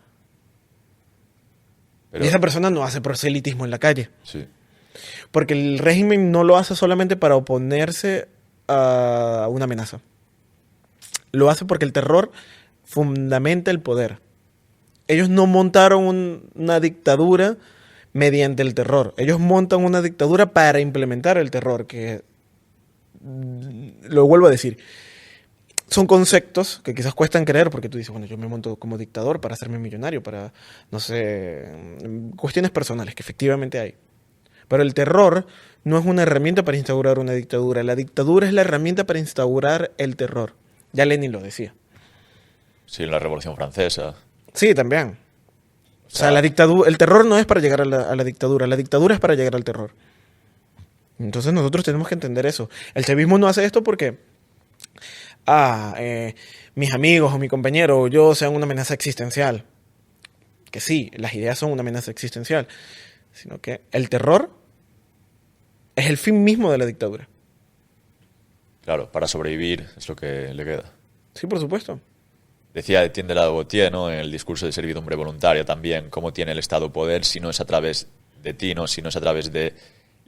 Pero, Y esa persona no hace proselitismo en la calle. sí. Porque el régimen no lo hace solamente para oponerse a una amenaza. Lo hace porque el terror fundamenta el poder. Ellos no montaron una dictadura mediante el terror. Ellos montan una dictadura para implementar el terror, que, lo vuelvo a decir, son conceptos que quizás cuestan creer porque tú dices, bueno, yo me monto como dictador para hacerme millonario, para, no sé, cuestiones personales que efectivamente hay. Pero el terror no es una herramienta para instaurar una dictadura. La dictadura es la herramienta para instaurar el terror. Ya Lenin lo decía. Sí, en la Revolución Francesa. Sí, también. O sea, sea, el terror no es para llegar a la dictadura es para llegar al terror. Entonces nosotros tenemos que entender eso. El chavismo no hace esto porque mis amigos o mi compañero o yo sean una amenaza existencial. Que sí, las ideas son una amenaza existencial. Sino que el terror es el fin mismo de la dictadura. claro, para sobrevivir es lo que le queda. Sí, por supuesto. Decía Etienne de la Boetier, ¿no?, en el discurso de servidumbre voluntaria también, cómo tiene el Estado poder si no es a través de ti, ¿no?, si no es a través de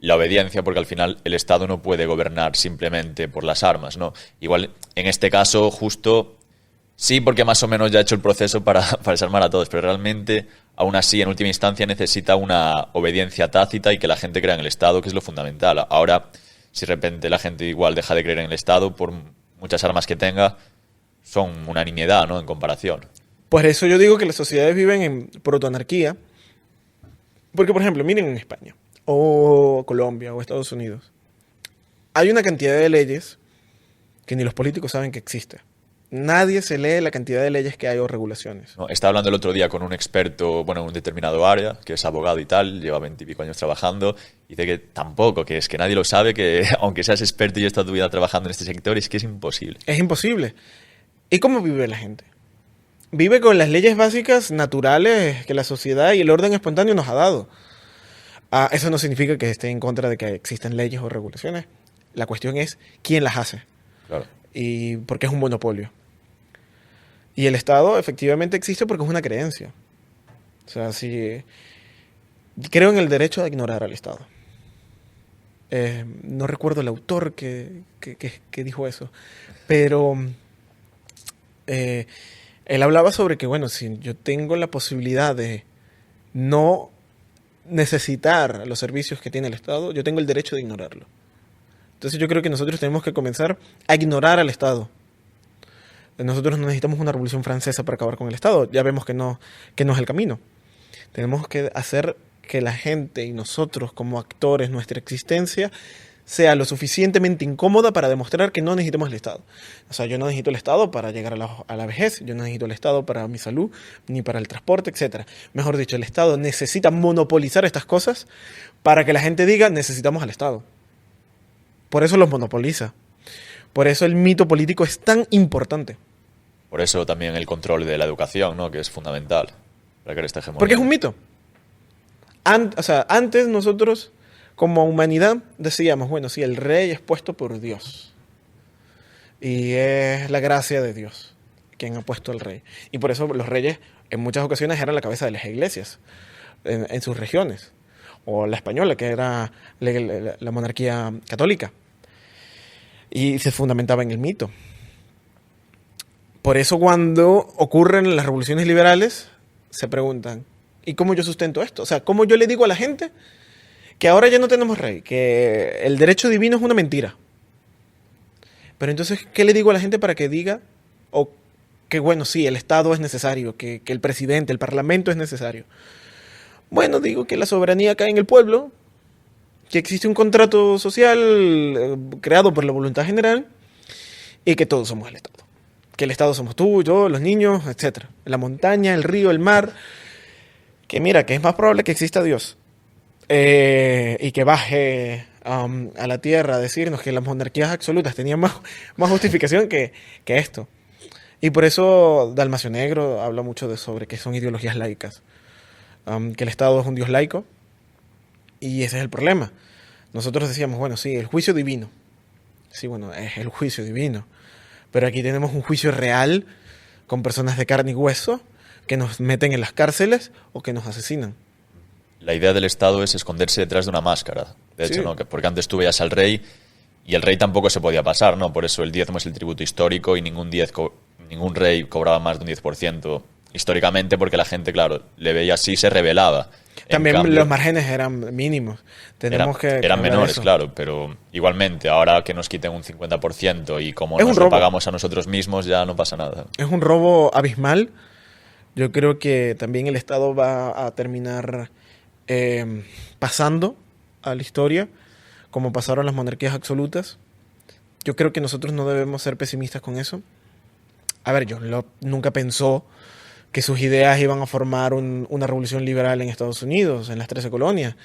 la obediencia, porque al final el Estado no puede gobernar simplemente por las armas, ¿no? Igual, en este caso, justo, sí, porque más o menos ya ha hecho el proceso para desarmar a todos, pero realmente, aún así, en última instancia, necesita una obediencia tácita y que la gente crea en el Estado, que es lo fundamental. Ahora, si de repente la gente igual deja de creer en el Estado, por muchas armas que tenga, son una nimiedad, ¿no?, en comparación. Por eso yo digo que las sociedades viven en protoanarquía. Porque, por ejemplo, miren en España, o Colombia, o Estados Unidos. Hay una cantidad de leyes que ni los políticos saben que existe. Nadie se lee la cantidad de leyes que hay o regulaciones. No, estaba hablando el otro día con un experto, bueno, en un determinado área, que es abogado y tal, lleva 20 y pico años trabajando, y dice que tampoco, que es que nadie lo sabe, que aunque seas experto y estás tu vida trabajando en este sector, es que es imposible. Es imposible. ¿Y cómo vive la gente? Vive con las leyes básicas naturales que la sociedad y el orden espontáneo nos ha dado. Eso no significa que esté en contra de que existan leyes o regulaciones. La cuestión es quién las hace. Claro. Y porque es un monopolio. Y el Estado efectivamente existe porque es una creencia. O sea, si creo en el derecho de ignorar al Estado. No recuerdo el autor que dijo eso, pero él hablaba sobre que, bueno, si yo tengo la posibilidad de no necesitar los servicios que tiene el Estado, yo tengo el derecho de ignorarlo. Entonces yo creo que nosotros tenemos que comenzar a ignorar al Estado. Nosotros no necesitamos una revolución francesa para acabar con el Estado. Ya vemos que no es el camino. Tenemos que hacer que la gente y nosotros como actores, nuestra existencia, sea lo suficientemente incómoda para demostrar que no necesitamos el Estado. O sea, yo no necesito el Estado para llegar a la vejez, yo no necesito el Estado para mi salud, ni para el transporte, etc. Mejor dicho, el Estado necesita monopolizar estas cosas para que la gente diga, necesitamos al Estado. Por eso los monopoliza. Por eso el mito político es tan importante. Por eso también el control de la educación, ¿no?, que es fundamental para crear esta hegemonía. Porque es un mito. Antes nosotros, como humanidad, decíamos, bueno, sí, el rey es puesto por Dios. Y es la gracia de Dios quien ha puesto al rey. Y por eso los reyes en muchas ocasiones eran la cabeza de las iglesias en sus regiones. O la española, que era la monarquía católica. Y se fundamentaba en el mito. Por eso cuando ocurren las revoluciones liberales, se preguntan, ¿y cómo yo sustento esto? O sea, ¿cómo yo le digo a la gente que ahora ya no tenemos rey? Que el derecho divino es una mentira. Pero entonces, ¿qué le digo a la gente para que diga, o que bueno, sí, el Estado es necesario, que el presidente, el parlamento es necesario? Bueno, digo que la soberanía cae en el pueblo, que existe un contrato social creado por la voluntad general y que todos somos el Estado. Que el Estado somos tú, yo, los niños, etc. La montaña, el río, el mar. Que mira, que es más probable que exista Dios y que baje a la tierra a decirnos que las monarquías absolutas tenían más justificación que esto. Y por eso Dalmacio Negro habla mucho sobre que son ideologías laicas. Que el Estado es un Dios laico. Y ese es el problema. Nosotros decíamos, bueno, sí, el juicio divino. Sí, bueno, es el juicio divino. Pero aquí tenemos un juicio real con personas de carne y hueso que nos meten en las cárceles o que nos asesinan. La idea del Estado es esconderse detrás de una máscara. De hecho, sí, ¿no? Porque antes tú veías al rey y el rey tampoco se podía pasar, ¿no? Por eso el diezmo es el tributo histórico y ningún rey cobraba más de un 10%. Históricamente, porque la gente, claro, le veía así y se rebelaba. También los márgenes eran mínimos. Eran menores, claro, pero igualmente, ahora que nos quiten un 50% y como nos lo pagamos a nosotros mismos, ya no pasa nada. Es un robo abismal. Yo creo que también el Estado va a terminar pasando a la historia, como pasaron las monarquías absolutas. Yo creo que nosotros no debemos ser pesimistas con eso. A ver, John Locke nunca pensó que sus ideas iban a formar una revolución liberal en Estados Unidos, en las 13 colonias.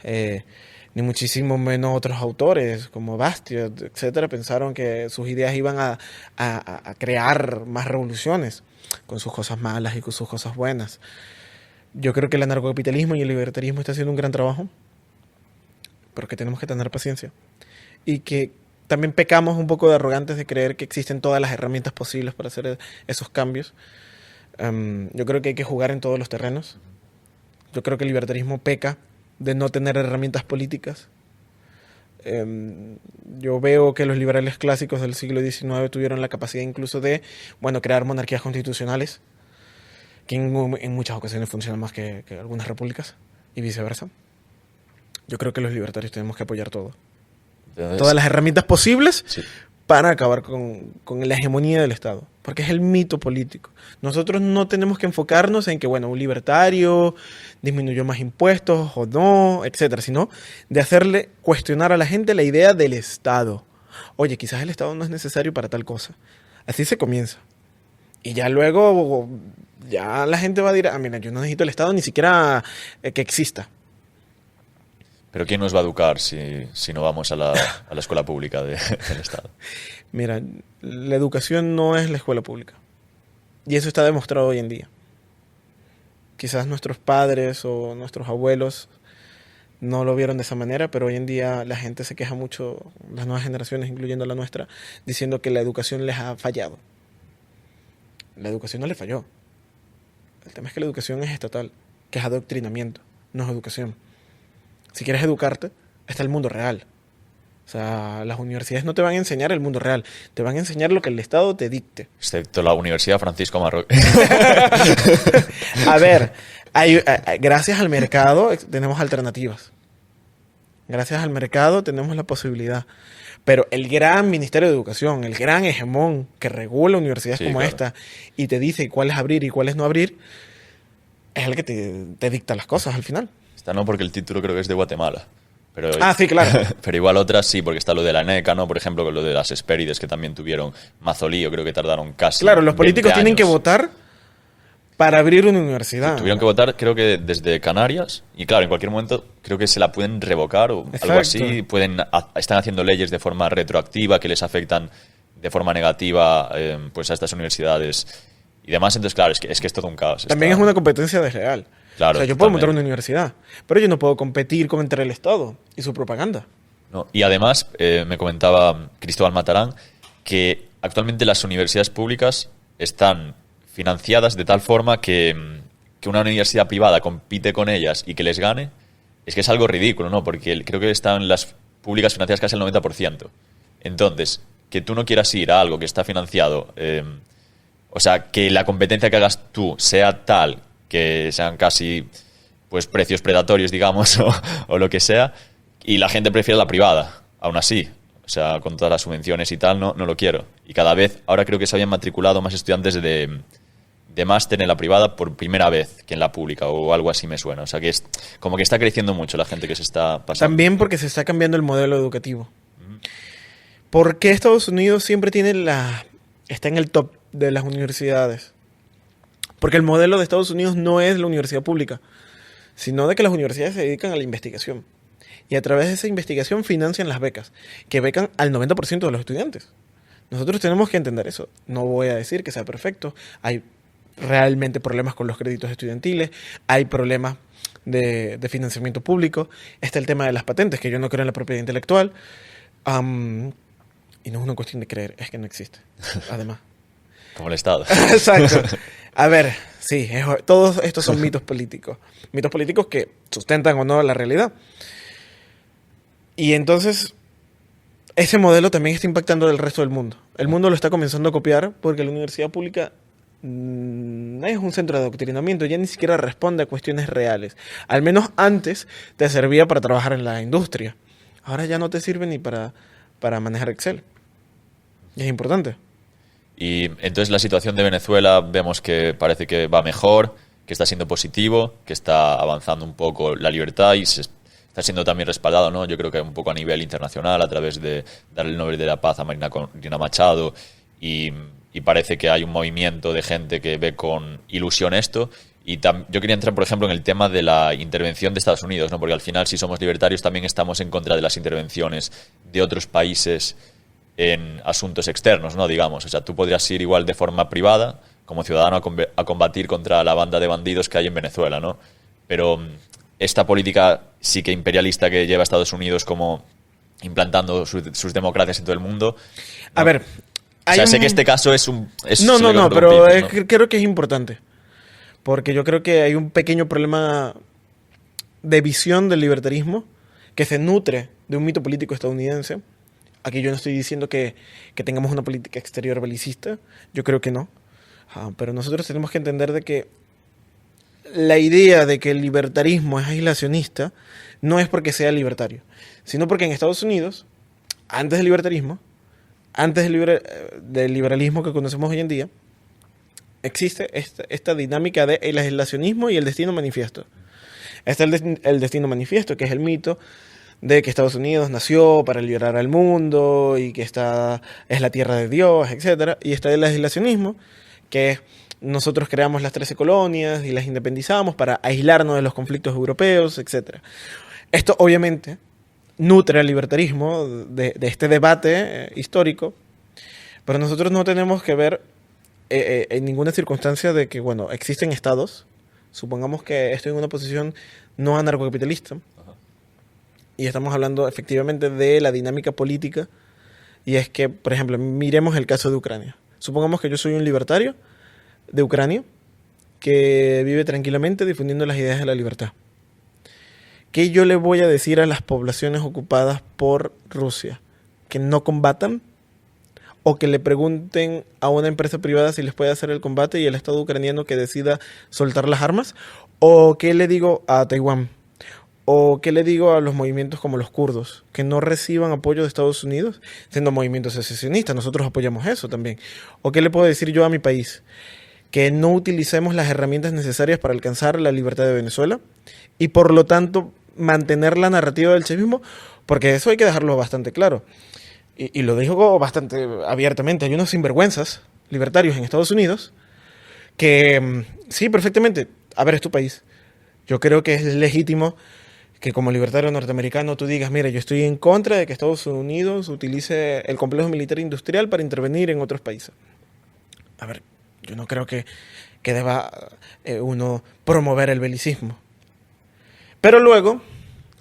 Ni muchísimo menos otros autores como Bastiat, etcétera, pensaron que sus ideas iban a crear más revoluciones, con sus cosas malas y con sus cosas buenas. Yo creo que el anarcocapitalismo y el libertarismo está haciendo un gran trabajo, pero que tenemos que tener paciencia. Y que también pecamos un poco de arrogantes de creer que existen todas las herramientas posibles para hacer esos cambios. Yo creo que hay que jugar en todos los terrenos. Yo creo que el libertarismo peca de no tener herramientas políticas. Yo veo que los liberales clásicos del siglo XIX tuvieron la capacidad incluso de, bueno, crear monarquías constitucionales, que en muchas ocasiones funcionan más que algunas repúblicas, y viceversa. Yo creo que los libertarios tenemos que apoyar todo. Entonces, Todas las herramientas posibles sí. para acabar con la hegemonía del Estado, porque es el mito político. Nosotros no tenemos que enfocarnos en que, bueno, un libertario disminuyó más impuestos o no, etcétera, sino de hacerle cuestionar a la gente la idea del Estado. Oye, quizás el Estado no es necesario para tal cosa. Así se comienza. Y ya luego, ya la gente va a decir, mira, yo no necesito el Estado ni siquiera que exista. Pero ¿quién nos va a educar si no vamos a la escuela pública del Estado? Mira, la educación no es la escuela pública. Y eso está demostrado hoy en día. Quizás nuestros padres o nuestros abuelos no lo vieron de esa manera, pero hoy en día la gente se queja mucho, las nuevas generaciones, incluyendo la nuestra, diciendo que la educación les ha fallado. La educación no les falló. El tema es que la educación es estatal, que es adoctrinamiento, no es educación. Si quieres educarte, está el mundo real. O sea, las universidades no te van a enseñar el mundo real, te van a enseñar lo que el Estado te dicte. Excepto la Universidad Francisco Marroquín. A ver, gracias al mercado tenemos alternativas. Gracias al mercado tenemos la posibilidad. Pero el gran Ministerio de Educación, el gran hegemón que regula universidades como esta y te dice cuáles abrir y cuáles no abrir, es el que te dicta las cosas al final. Esta no, porque el título creo que es de Guatemala. Pero, sí, claro. Pero igual otras sí, porque está lo de la ENECA, ¿no? Por ejemplo, con lo de las Hespérides, que también tuvieron mazolío, creo que tardaron casi. Claro, los políticos 20 tienen que años. votar para abrir una universidad. Tuvieron que votar, creo que desde Canarias, y claro, en cualquier momento creo que se la pueden revocar o Exacto. algo así. Están haciendo leyes de forma retroactiva que les afectan de forma negativa pues a estas universidades y demás. Entonces, claro, es que es todo un caos. También es una competencia desleal. Claro, o sea, yo puedo totalmente. montar una universidad, pero yo no puedo competir contra el Estado y su propaganda. No, y además, me comentaba Cristóbal Matarán que actualmente las universidades públicas están financiadas de tal forma que una universidad privada compite con ellas y que les gane, es que es algo ridículo, ¿no? Porque creo que están las públicas financiadas casi al 90%. Entonces, que tú no quieras ir a algo que está financiado, o sea, que la competencia que hagas tú sea tal que sean casi pues precios predatorios, digamos, o lo que sea, y la gente prefiere la privada, aún así. O sea, con todas las subvenciones y tal, no lo quiero. Y cada vez, ahora creo que se habían matriculado más estudiantes de máster en la privada por primera vez que en la pública, o algo así me suena. O sea, que es como que está creciendo mucho la gente que se está pasando. También porque se está cambiando el modelo educativo. ¿Por qué Estados Unidos siempre está en el top de las universidades? Porque el modelo de Estados Unidos no es la universidad pública, sino de que las universidades se dedican a la investigación. Y a través de esa investigación financian las becas, que becan al 90% de los estudiantes. Nosotros tenemos que entender eso. No voy a decir que sea perfecto. Hay realmente problemas con los créditos estudiantiles, hay problemas de financiamiento público. Está el tema de las patentes, que yo no creo en la propiedad intelectual. Y no es una cuestión de creer, es que no existe, además. Como el Estado. Exacto. A ver, sí, todos estos son mitos políticos. Mitos políticos que sustentan o no la realidad. Y entonces, ese modelo también está impactando el resto del mundo. El mundo lo está comenzando a copiar porque la universidad pública es un centro de adoctrinamiento, ya ni siquiera responde a cuestiones reales. Al menos antes te servía para trabajar en la industria. Ahora ya no te sirve ni para manejar Excel. Y es importante. Y entonces la situación de Venezuela vemos que parece que va mejor, que está siendo positivo, que está avanzando un poco la libertad y se está siendo también respaldado, ¿no? Yo creo que un poco a nivel internacional a través de darle el Nobel de la Paz a Marina Corina Machado y parece que hay un movimiento de gente que ve con ilusión esto. Y yo quería entrar, por ejemplo, en el tema de la intervención de Estados Unidos, ¿no? Porque al final, si somos libertarios, también estamos en contra de las intervenciones de otros países en asuntos externos, ¿no? Digamos, o sea, tú podrías ir igual de forma privada, como ciudadano, a combatir contra la banda de bandidos que hay en Venezuela, ¿no? Pero esta política sí que imperialista que lleva Estados Unidos como implantando sus democracias en todo el mundo. A ver, o sea, sé que este caso es un... No, pero creo que es importante. Porque yo creo que hay un pequeño problema de visión del libertarismo que se nutre de un mito político estadounidense. Aquí yo no estoy diciendo que tengamos una política exterior belicista. Yo creo que no. Pero nosotros tenemos que entender de que la idea de que el libertarismo es aislacionista no es porque sea libertario, sino porque en Estados Unidos, antes del libertarismo, antes del liberalismo que conocemos hoy en día, existe esta dinámica de el aislacionismo y el destino manifiesto. Está el destino manifiesto, que es el mito de que Estados Unidos nació para liberar al mundo y que es la tierra de Dios, etcétera. Y está el aislacionismo, que es nosotros creamos las 13 colonias y las independizamos para aislarnos de los conflictos europeos, etcétera. Esto obviamente nutre al libertarismo de este debate histórico, pero nosotros no tenemos que ver en ninguna circunstancia de que, bueno, existen estados, supongamos que estoy en una posición no anarcocapitalista, y estamos hablando efectivamente de la dinámica política, y es que, por ejemplo, miremos el caso de Ucrania. Supongamos que yo soy un libertario de Ucrania que vive tranquilamente difundiendo las ideas de la libertad. ¿Qué yo le voy a decir a las poblaciones ocupadas por Rusia? ¿Que no combatan? ¿O que le pregunten a una empresa privada si les puede hacer el combate y el Estado ucraniano que decida soltar las armas? ¿O qué le digo a Taiwán? ¿O qué le digo a los movimientos como los kurdos? Que no reciban apoyo de Estados Unidos, siendo movimientos secesionistas. Nosotros apoyamos eso también. ¿O qué le puedo decir yo a mi país? Que no utilicemos las herramientas necesarias para alcanzar la libertad de Venezuela y por lo tanto mantener la narrativa del chavismo, porque eso hay que dejarlo bastante claro. Y lo digo bastante abiertamente. Hay unos sinvergüenzas libertarios en Estados Unidos que sí, perfectamente, a ver, es tu país. Yo creo que es legítimo que como libertario norteamericano tú digas, mira, yo estoy en contra de que Estados Unidos utilice el complejo militar industrial para intervenir en otros países. A ver, yo no creo que deba uno promover el belicismo. Pero luego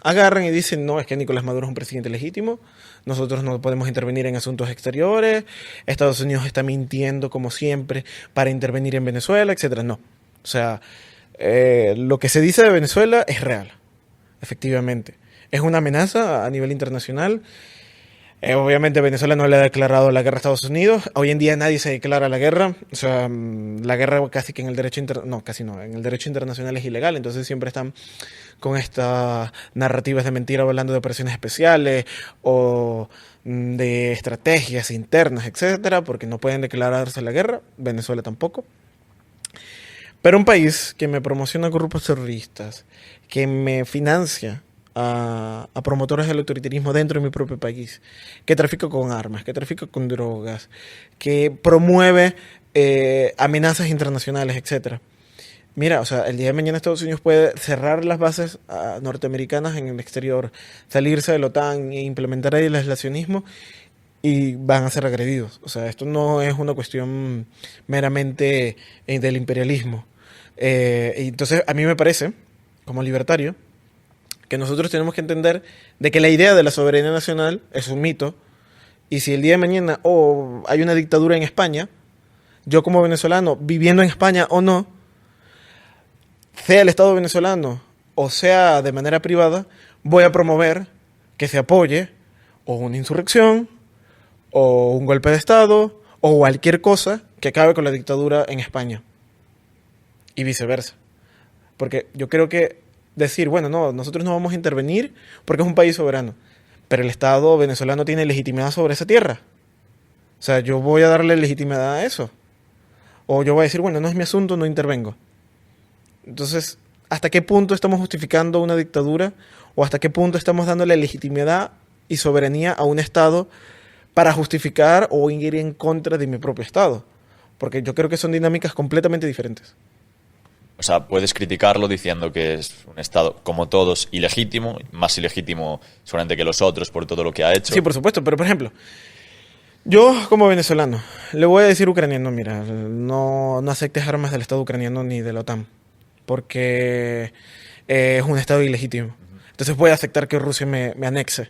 agarran y dicen, no, es que Nicolás Maduro es un presidente legítimo, nosotros no podemos intervenir en asuntos exteriores, Estados Unidos está mintiendo como siempre para intervenir en Venezuela, etcétera. No, o sea, lo que se dice de Venezuela es real, efectivamente. Es una amenaza a nivel internacional. Obviamente Venezuela no le ha declarado la guerra a Estados Unidos. Hoy en día nadie se declara la guerra. O sea, la guerra casi que en el derecho en el derecho internacional es ilegal. Entonces siempre están con estas narrativas de mentira hablando de operaciones especiales o de estrategias internas, etcétera, porque no pueden declararse la guerra. Venezuela tampoco. Pero un país que me promociona grupos terroristas, que me financia a promotores del autoritarismo dentro de mi propio país, que trafica con armas, que trafica con drogas, que promueve amenazas internacionales, etcétera. Mira, o sea, el día de mañana Estados Unidos puede cerrar las bases norteamericanas en el exterior, salirse de la OTAN e implementar el aislacionismo y van a ser agredidos. O sea, esto no es una cuestión meramente del imperialismo. Entonces, a mí me parece, como libertario, que nosotros tenemos que entender de que la idea de la soberanía nacional es un mito, y si el día de mañana hay una dictadura en España, yo como venezolano, viviendo en España o no, sea el Estado venezolano o sea de manera privada, voy a promover que se apoye o una insurrección o un golpe de Estado o cualquier cosa que acabe con la dictadura en España y viceversa. Porque yo creo que decir, bueno, no, nosotros no vamos a intervenir porque es un país soberano, pero el Estado venezolano tiene legitimidad sobre esa tierra. O sea, yo voy a darle legitimidad a eso. O yo voy a decir, bueno, no es mi asunto, no intervengo. Entonces, ¿hasta qué punto estamos justificando una dictadura? ¿O hasta qué punto estamos dándole legitimidad y soberanía a un Estado para justificar o ir en contra de mi propio Estado? Porque yo creo que son dinámicas completamente diferentes. O sea, puedes criticarlo diciendo que es un Estado, como todos, ilegítimo, más ilegítimo seguramente que los otros por todo lo que ha hecho. Sí, por supuesto, pero por ejemplo, yo como venezolano le voy a decir ucraniano, mira, no aceptes armas del Estado ucraniano ni de la OTAN, porque es un Estado ilegítimo. Entonces voy a aceptar que Rusia me anexe.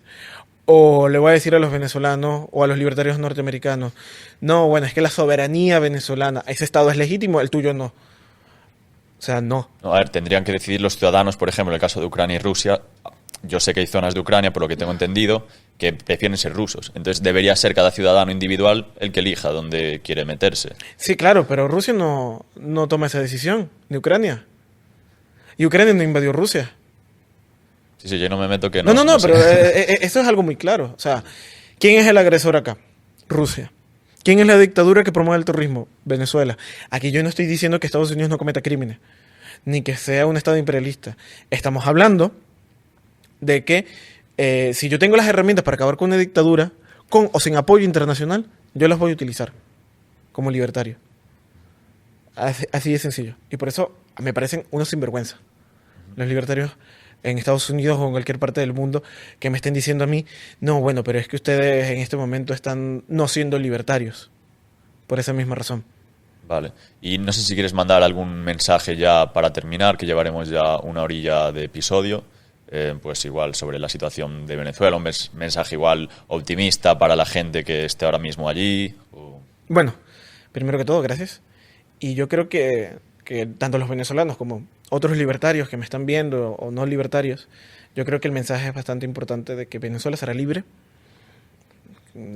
O le voy a decir a los venezolanos o a los libertarios norteamericanos, no, bueno, es que la soberanía venezolana, ese Estado es legítimo, el tuyo no. O sea, no. No, a ver, tendrían que decidir los ciudadanos, por ejemplo, en el caso de Ucrania y Rusia. Yo sé que hay zonas de Ucrania, por lo que tengo entendido, que prefieren ser rusos. Entonces debería ser cada ciudadano individual el que elija dónde quiere meterse. Sí, claro, pero Rusia no toma esa decisión, ni Ucrania. Y Ucrania no invadió Rusia. Sí, sí, yo no me meto que No, sé. pero eso es algo muy claro. O sea, ¿quién es el agresor acá? Rusia. ¿Quién es la dictadura que promueve el terrorismo? Venezuela. Aquí yo no estoy diciendo que Estados Unidos no cometa crímenes, ni que sea un Estado imperialista. Estamos hablando de que si yo tengo las herramientas para acabar con una dictadura, con o sin apoyo internacional, yo las voy a utilizar como libertario. Así de sencillo. Y por eso me parecen unos sinvergüenza los libertarios en Estados Unidos o en cualquier parte del mundo que me estén diciendo a mí, no, bueno, pero es que ustedes en este momento están no siendo libertarios. Por esa misma razón. Vale. Y no sé si quieres mandar algún mensaje ya para terminar, que llevaremos ya una horilla de episodio. Pues igual sobre la situación de Venezuela, un mensaje igual optimista para la gente que esté ahora mismo allí. Bueno, primero que todo, gracias. Y yo creo que tanto los venezolanos como otros libertarios que me están viendo o no libertarios, yo creo que el mensaje es bastante importante de que Venezuela será libre.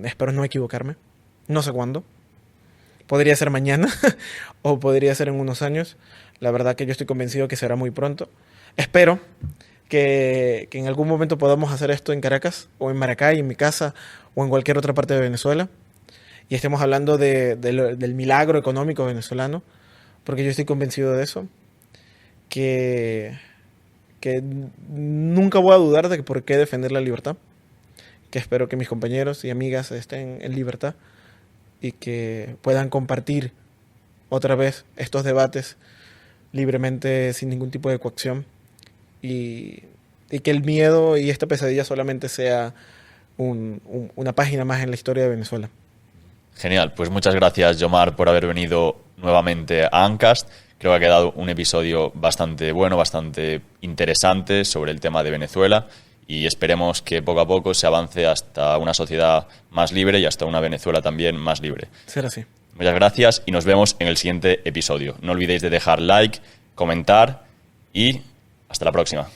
Espero no equivocarme. No sé cuándo. Podría ser mañana o podría ser en unos años. La verdad que yo estoy convencido que será muy pronto. Espero que en algún momento podamos hacer esto en Caracas o en Maracay, en mi casa o en cualquier otra parte de Venezuela y estemos hablando del milagro económico venezolano, porque yo estoy convencido de eso, que nunca voy a dudar de por qué defender la libertad, que espero que mis compañeros y amigas estén en libertad y que puedan compartir otra vez estos debates libremente, sin ningún tipo de coacción. Y que el miedo y esta pesadilla solamente sea una página más en la historia de Venezuela. Genial, pues muchas gracias, Yomar, por haber venido nuevamente a Ancast. Creo que ha quedado un episodio bastante bueno, bastante interesante sobre el tema de Venezuela y esperemos que poco a poco se avance hasta una sociedad más libre y hasta una Venezuela también más libre. Será así. Muchas gracias y nos vemos en el siguiente episodio. No olvidéis de dejar like, comentar y hasta la próxima.